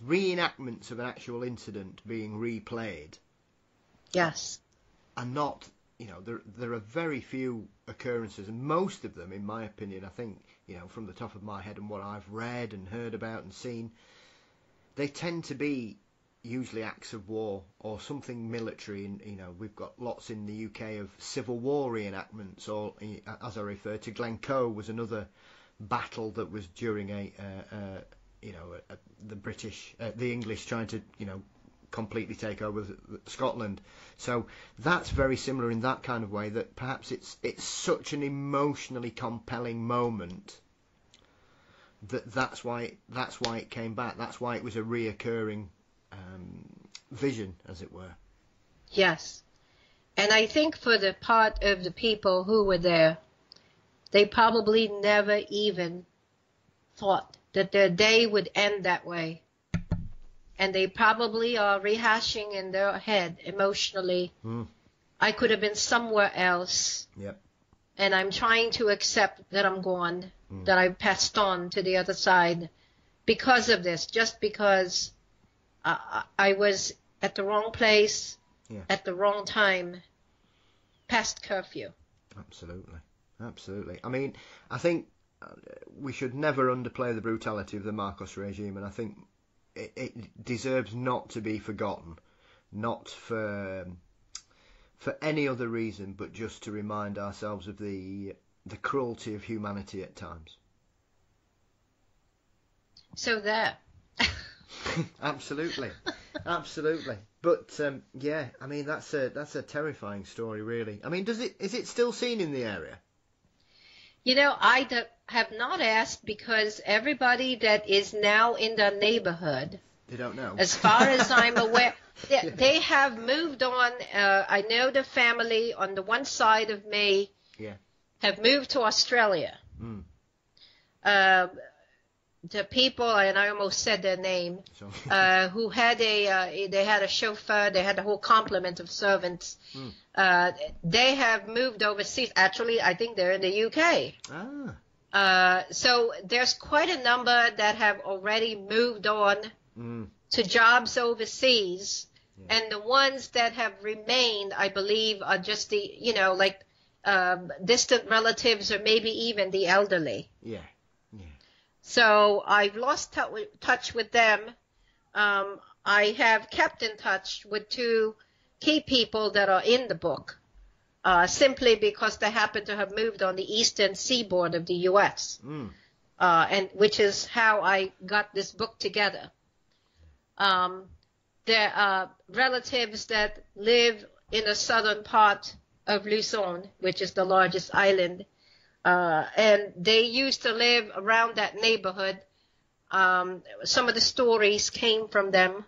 [SPEAKER 1] reenactments of an actual incident being replayed.
[SPEAKER 2] Yes.
[SPEAKER 1] And not, there are very few occurrences, and most of them, in my opinion, I think, from the top of my head and what I've read and heard about and seen, they tend to be usually acts of war or something military. And we've got lots in the UK of Civil War reenactments, or as I refer to, Glencoe was another battle that was during the British, the English trying to completely take over Scotland. So that's very similar in that kind of way, that perhaps it's such an emotionally compelling moment that's why it came back. That's why it was a reoccurring vision, as it were.
[SPEAKER 2] Yes. And I think for the part of the people who were there, they probably never even thought that their day would end that way. And they probably are rehashing in their head emotionally, I could have been somewhere else.
[SPEAKER 1] Yep.
[SPEAKER 2] And I'm trying to accept that I'm gone, that I've passed on to the other side because of this, just because I was at the wrong place, at the wrong time, past curfew.
[SPEAKER 1] Absolutely. I mean, I think we should never underplay the brutality of the Marcos regime, and I think it deserves not to be forgotten, not for any other reason, but just to remind ourselves of the cruelty of humanity at times.
[SPEAKER 2] So there.
[SPEAKER 1] Absolutely, absolutely. But yeah, I mean that's a terrifying story, really. I mean, is it still seen in the area?
[SPEAKER 2] You know, have not asked because everybody that is now in the neighborhood,
[SPEAKER 1] they don't know.
[SPEAKER 2] As far as I'm aware, they have moved on. I know the family on the one side of me have moved to Australia. The people, and I almost said their name, who had they had a chauffeur, they had a whole complement of servants. They have moved overseas. Actually, I think they're in the UK. So there's quite a number that have already moved on to jobs overseas, and the ones that have remained, I believe, are just the distant relatives or maybe even the elderly. So I've lost touch with them. I have kept in touch with two key people that are in the book, simply because they happen to have moved on the eastern seaboard of the U.S., and which is how I got this book together. There are relatives that live in the southern part of Luzon, which is the largest island. And they used to live around that neighborhood. Some of the stories came from them,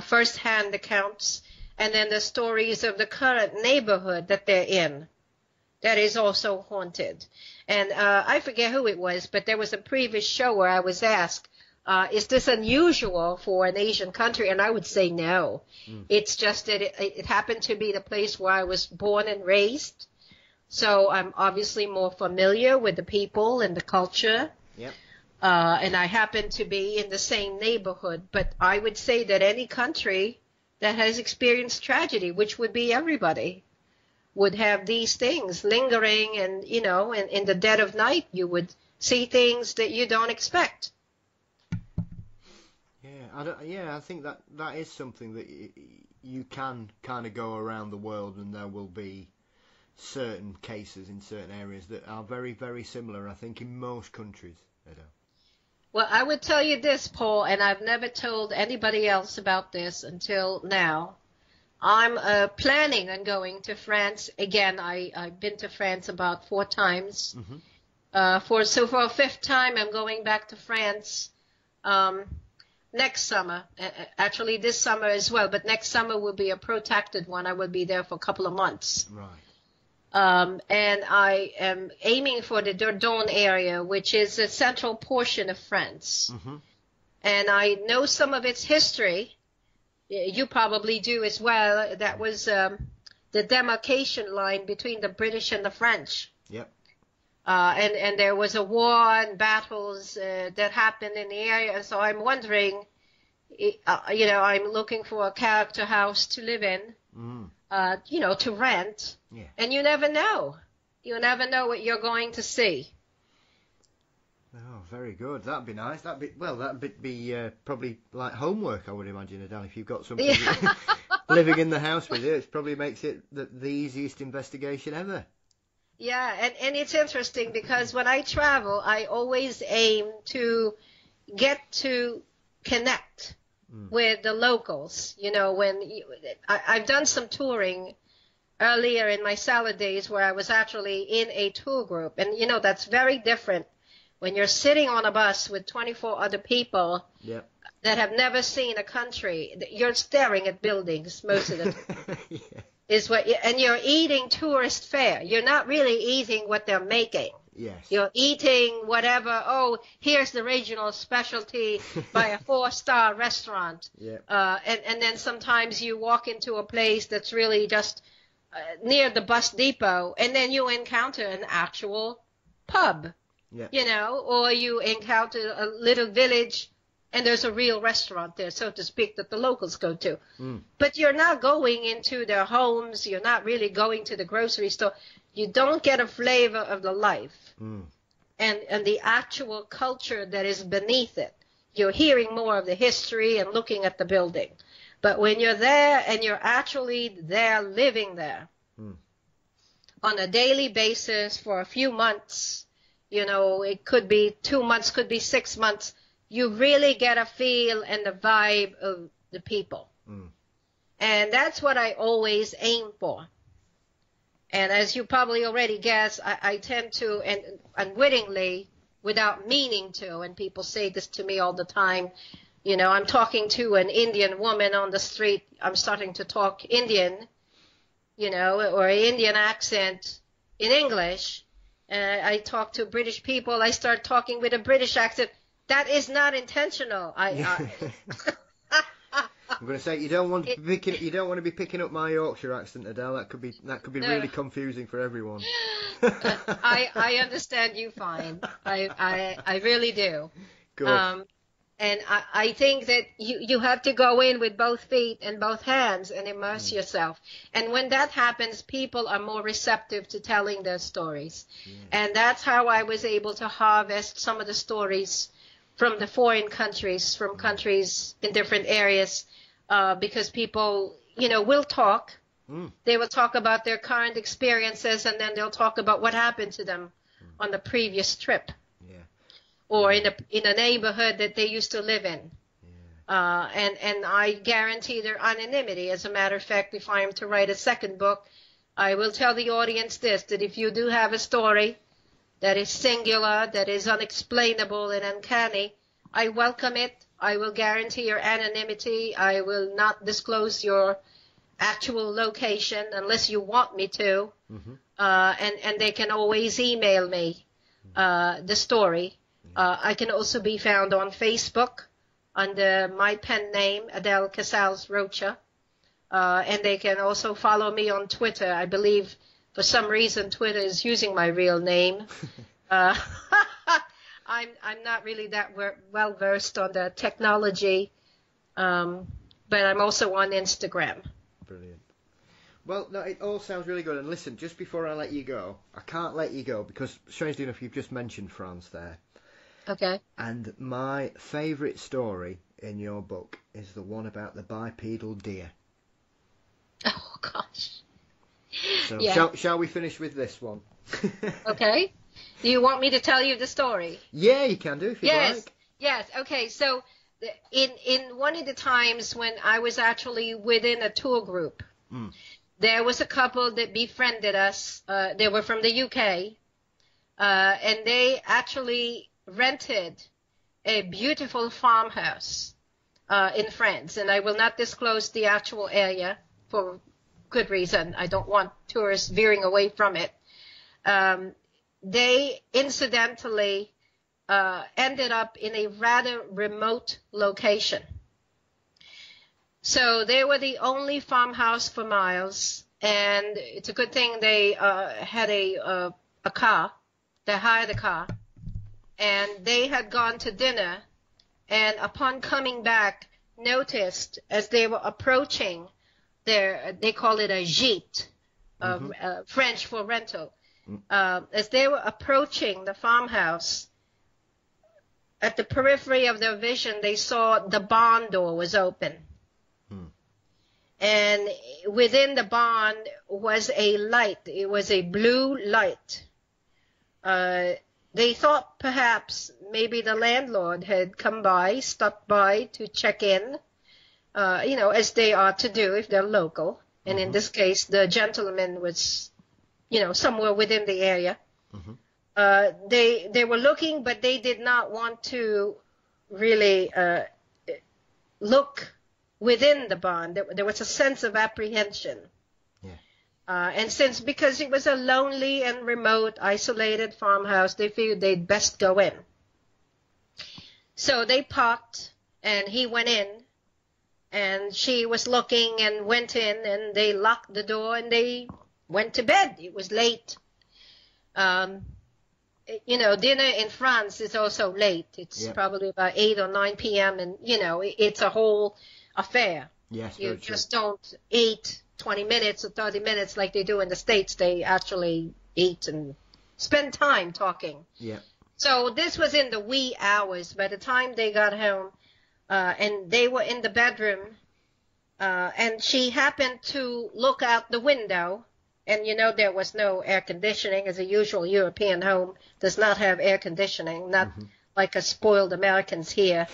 [SPEAKER 2] first-hand accounts, and then the stories of the current neighborhood that they're in that is also haunted. And I forget who it was, but there was a previous show where I was asked, is this unusual for an Asian country? And I would say no. It's just that it happened to be the place where I was born and raised. So I'm obviously more familiar with the people and the culture. And I happen to be in the same neighborhood. But I would say that any country that has experienced tragedy, which would be everybody, would have these things lingering. And, you know, in the dead of night, you would see things that you don't expect.
[SPEAKER 1] I think that is something that you can kind of go around the world, and there will be certain cases in certain areas that are very, very similar, I think, in most countries.
[SPEAKER 2] Well, I would tell you this, Paul, and I've never told anybody else about this until now. I'm planning on going to France again. I've been to France about 4 times. For a 5th time, I'm going back to France next summer. Actually, this summer as well, but next summer will be a protracted one. I will be there for a couple of months.
[SPEAKER 1] Right.
[SPEAKER 2] And I am aiming for the Dordogne area, which is a central portion of France. And I know some of its history. You probably do as well. That was the demarcation line between the British and the French. And there was a war and battles that happened in the area. So I'm wondering, I'm looking for a character house to live in. To rent, and you never know. You never know what you're going to see.
[SPEAKER 1] Oh, very good. That'd be nice. That'd be probably like homework, I would imagine, Adele. If you've got somebody living in the house with you, it probably makes it the easiest investigation ever.
[SPEAKER 2] Yeah, and it's interesting because when I travel, I always aim to get to connect with the locals. I've done some touring earlier in my salad days where I was actually in a tour group, and that's very different when you're sitting on a bus with 24 other people that have never seen a country. You're staring at buildings most of the time. And you're eating tourist fare. You're not really eating what they're making. You're eating whatever, here's the regional specialty by a 4-star restaurant. And then sometimes you walk into a place that's really just near the bus depot, and then you encounter an actual pub, or you encounter a little village, and there's a real restaurant there, so to speak, that the locals go to. But you're not going into their homes. You're not really going to the grocery store. You don't get a flavor of the life and the actual culture that is beneath it. you're hearing more of the history and looking at the building. But when you're there and you're actually there living there on a daily basis for a few months, you know, it could be 2 months, could be 6 months, you really get a feel and the vibe of the people. And that's what I always aim for. And as you probably already guessed, I tend to, and unwittingly, without meaning to, and people say this to me all the time, you know, I'm talking to an Indian woman on the street, I'm starting to talk Indian, you know, or an Indian accent in English. I talk to British people, I start talking with a British accent. That is not intentional.
[SPEAKER 1] I'm going to say you don't want to be picking up my Yorkshire accent, Adele. That could be
[SPEAKER 2] No.
[SPEAKER 1] really confusing for everyone.
[SPEAKER 2] I understand you fine. I really do.
[SPEAKER 1] Good.
[SPEAKER 2] And I think that you have to go in with both feet and both hands and immerse yourself. And when that happens, people are more receptive to telling their stories. And that's how I was able to harvest some of the stories from the foreign countries, from countries in different areas, because people, you know, will talk. They will talk about their current experiences, and then they'll talk about what happened to them on the previous trip, or in a neighborhood that they used to live in. And I guarantee their anonymity. As a matter of fact, if I am to write a second book, I will tell the audience this, that if you do have a story that is singular, that is unexplainable and uncanny, I welcome it. I will guarantee your anonymity. I will not disclose your actual location unless you want me to. And they can always email me the story. I can also be found on Facebook under my pen name, Adele Casales-Roche. And they can also follow me on Twitter. I believe for some reason Twitter is using my real name. I'm not really that well versed on the technology, but I'm also on Instagram.
[SPEAKER 1] Brilliant. Well, no, it all sounds really good. And listen, just before I let you go, I can't let you go because, strangely enough, you've just mentioned France there.
[SPEAKER 2] Okay.
[SPEAKER 1] And my favourite story in your book is the one about the bipedal deer.
[SPEAKER 2] Oh, gosh.
[SPEAKER 1] So
[SPEAKER 2] Yeah.
[SPEAKER 1] shall we finish with this one?
[SPEAKER 2] Okay. Do you want me to tell you the story?
[SPEAKER 1] Yeah, you can do if you like.
[SPEAKER 2] Yes. Okay. So in one of the times when I was actually within a tour group, there was a couple that befriended us. They were from the UK, and they actually rented a beautiful farmhouse in France. And I will not disclose the actual area for good reason. I don't want tourists veering away from it. They incidentally ended up in a rather remote location. So they were the only farmhouse for miles, and it's a good thing they had a car. They hired a car, and they had gone to dinner, and upon coming back, noticed as they were approaching they call it a gîte, French for rental. As they were approaching the farmhouse, at the periphery of their vision, they saw the barn door was open. And within the barn was a light. It was a blue light. They thought perhaps maybe the landlord had come by, stopped by to check in, as they ought to do if they're local. And in this case, the gentleman was, somewhere within the area. They were looking, but they did not want to really look within the barn. There was a sense of apprehension. And because it was a lonely and remote, isolated farmhouse, they figured they'd best go in. So they parked, and he went in, and she was looking and went in, and they locked the door, and they went to bed. It was late. Dinner in France is also late. It's probably about 8 or 9 p.m., and, it's a whole affair.
[SPEAKER 1] Yes,
[SPEAKER 2] you just don't eat 20 minutes or 30 minutes like they do in the States. They actually eat and spend time talking.
[SPEAKER 1] Yeah.
[SPEAKER 2] So this was in the wee hours. By the time they got home, and they were in the bedroom, and she happened to look out the window, and there was no air conditioning, as a usual European home does not have air conditioning, not like us spoiled Americans here.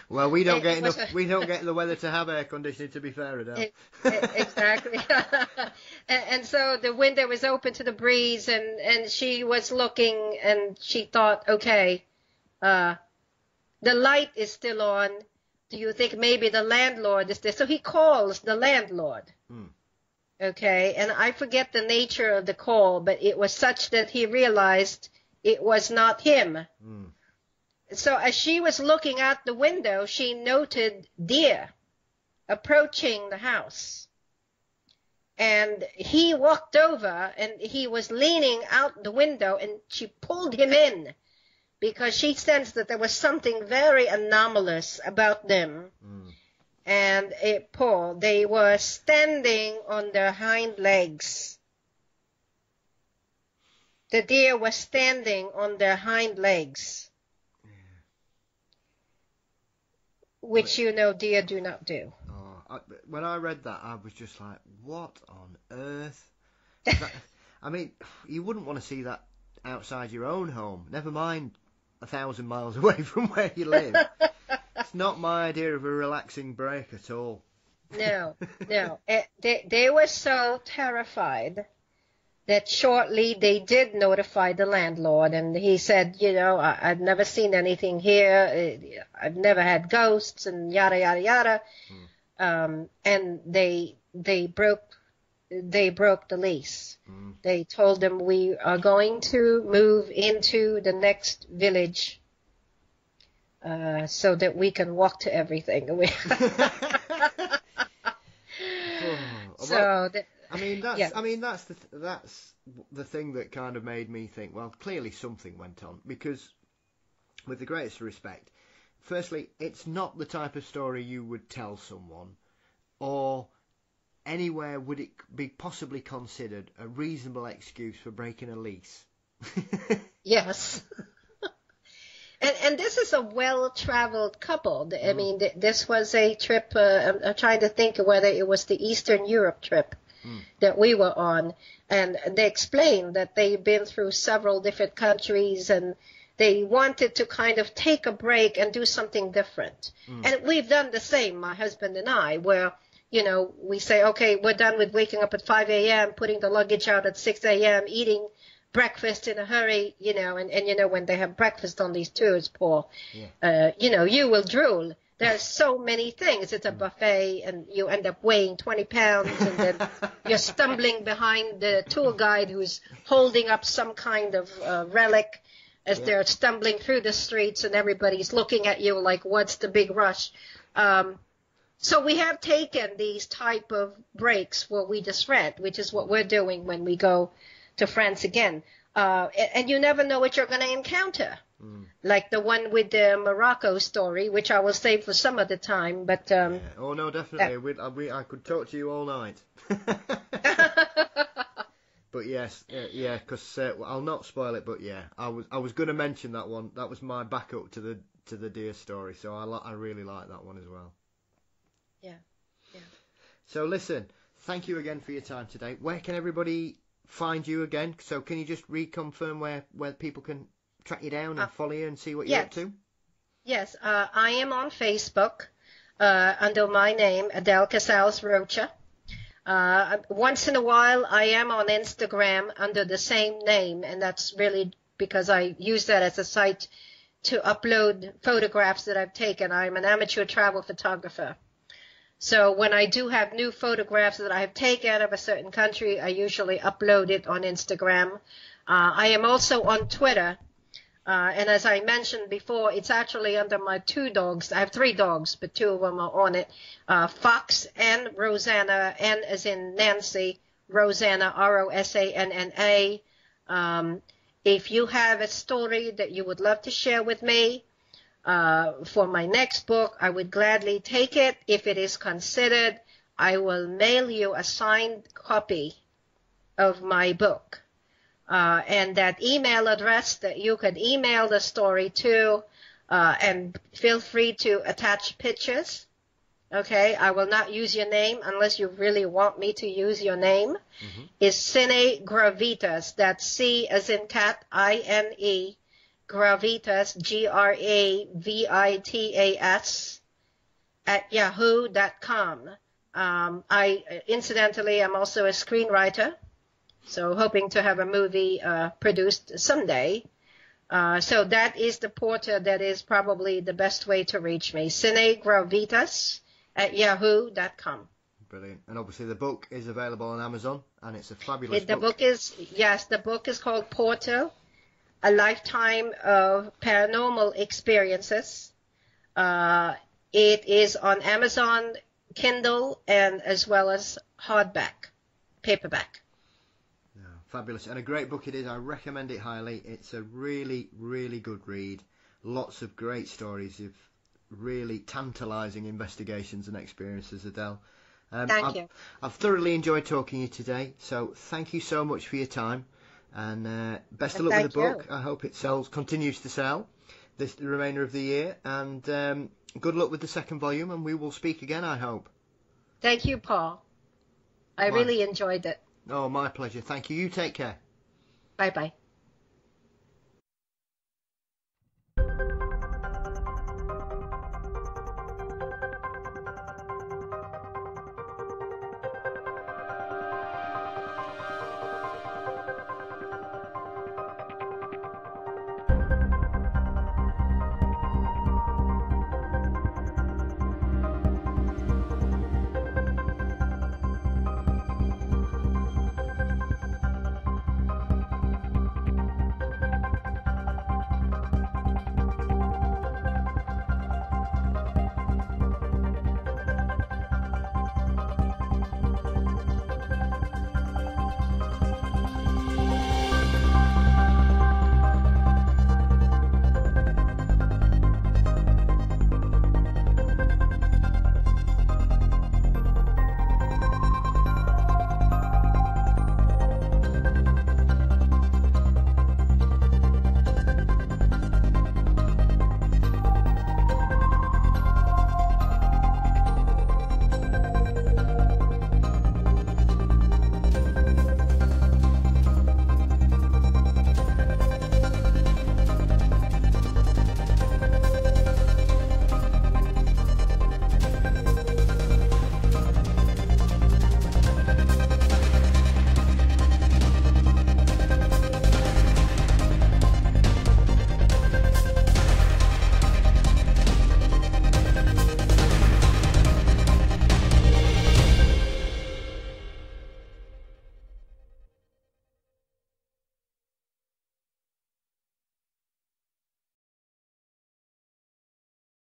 [SPEAKER 1] Well, we don't get the weather to have air conditioning, to be fair, Adele.
[SPEAKER 2] Exactly. and so the window was open to the breeze, and she was looking, and she thought, okay, the light is still on. Do you think maybe the landlord is there? So he calls the landlord. Okay, and I forget the nature of the call, but it was such that he realized it was not him. So as she was looking out the window, she noted deer approaching the house. And he walked over, and he was leaning out the window, and she pulled him in because she sensed that there was something very anomalous about them. And Paul, they were standing on their hind legs. The deer was standing on their hind legs, which deer do not do.
[SPEAKER 1] When I read that, I was just like, what on earth? I mean, you wouldn't want to see that outside your own home, never mind 1,000 miles away from where you live. It's not my idea of a relaxing break at all.
[SPEAKER 2] No. They were so terrified that shortly they did notify the landlord, and he said, I've never seen anything here. I've never had ghosts, and yada yada yada. And they broke the lease. They told them, we are going to move into the next village, so that we can walk to everything. That's
[SPEAKER 1] the thing that kind of made me think, well, clearly something went on, because with the greatest respect, firstly, it's not the type of story you would tell someone, or anywhere would it be possibly considered a reasonable excuse for breaking a lease.
[SPEAKER 2] Yes. And this is a well-traveled couple. I mean, this was a trip, I'm trying to think of whether it was the Eastern Europe trip that we were on. And they explained that they've been through several different countries, and they wanted to kind of take a break and do something different. And we've done the same, my husband and I, where, we say, okay, we're done with waking up at 5 a.m., putting the luggage out at 6 a.m., eating breakfast in a hurry, and when they have breakfast on these tours, Paul, you will drool. There's so many things. It's a buffet, and you end up weighing 20 pounds, and then you're stumbling behind the tour guide who's holding up some kind of relic as they're stumbling through the streets, and everybody's looking at you like, what's the big rush? So we have taken these type of breaks where we just rent, which is what we're doing when we go to France again. And you never know what you're going to encounter. Like the one with the Morocco story, which I will save for some other time. But
[SPEAKER 1] oh no, definitely. I could talk to you all night. But yes, because I'll not spoil it. But yeah, I was going to mention that one. That was my backup to the deer story. So I really like that one as well.
[SPEAKER 2] Yeah.
[SPEAKER 1] So listen, thank you again for your time today. Where can everybody find you again? So can you just reconfirm where people can track you down and follow you and see what you're up to?
[SPEAKER 2] Yes, I am on Facebook under my name, Adele Casales-Roche. Once in a while, I am on Instagram under the same name, and that's really because I use that as a site to upload photographs that I've taken. I'm an amateur travel photographer. So when I do have new photographs that I have taken of a certain country, I usually upload it on Instagram. I am also on Twitter. And as I mentioned before, it's actually under my 2 dogs. I have 3 dogs, but 2 of them are on it. Fox and Rosanna, N as in Nancy, Rosanna, Rosanna. If you have a story that you would love to share with me, for my next book, I would gladly take it. If it is considered, I will mail you a signed copy of my book. and that email address that you could email the story to, and feel free to attach pictures. Okay, I will not use your name unless you really want me to use your name. Mm-hmm. Is Cine Gravitas. That's C as in cat, I-N-E, Gravitas, Gravitas, at yahoo.com. Incidentally, I'm also a screenwriter, so hoping to have a movie produced someday. So that is the portal that is probably the best way to reach me. Cine Gravitas at yahoo.com.
[SPEAKER 1] Brilliant. And obviously the book is available on Amazon, and it's a fabulous book.
[SPEAKER 2] The book is called Portal, A Lifetime of Paranormal Experiences. It is on Amazon, Kindle, and as well as paperback.
[SPEAKER 1] Yeah, fabulous. And a great book it is. I recommend it highly. It's a really, really good read. Lots of great stories of really tantalising investigations and experiences, Adele.
[SPEAKER 2] Thank you.
[SPEAKER 1] I've thoroughly enjoyed talking to you today, so thank you so much for your time, and best of luck with the book. I hope it continues to sell the remainder of the year, and good luck with the second volume, and we will speak again, I hope.
[SPEAKER 2] Thank you, Paul. I really enjoyed it.
[SPEAKER 1] Oh, my pleasure. Thank you. You take care.
[SPEAKER 2] Bye-bye.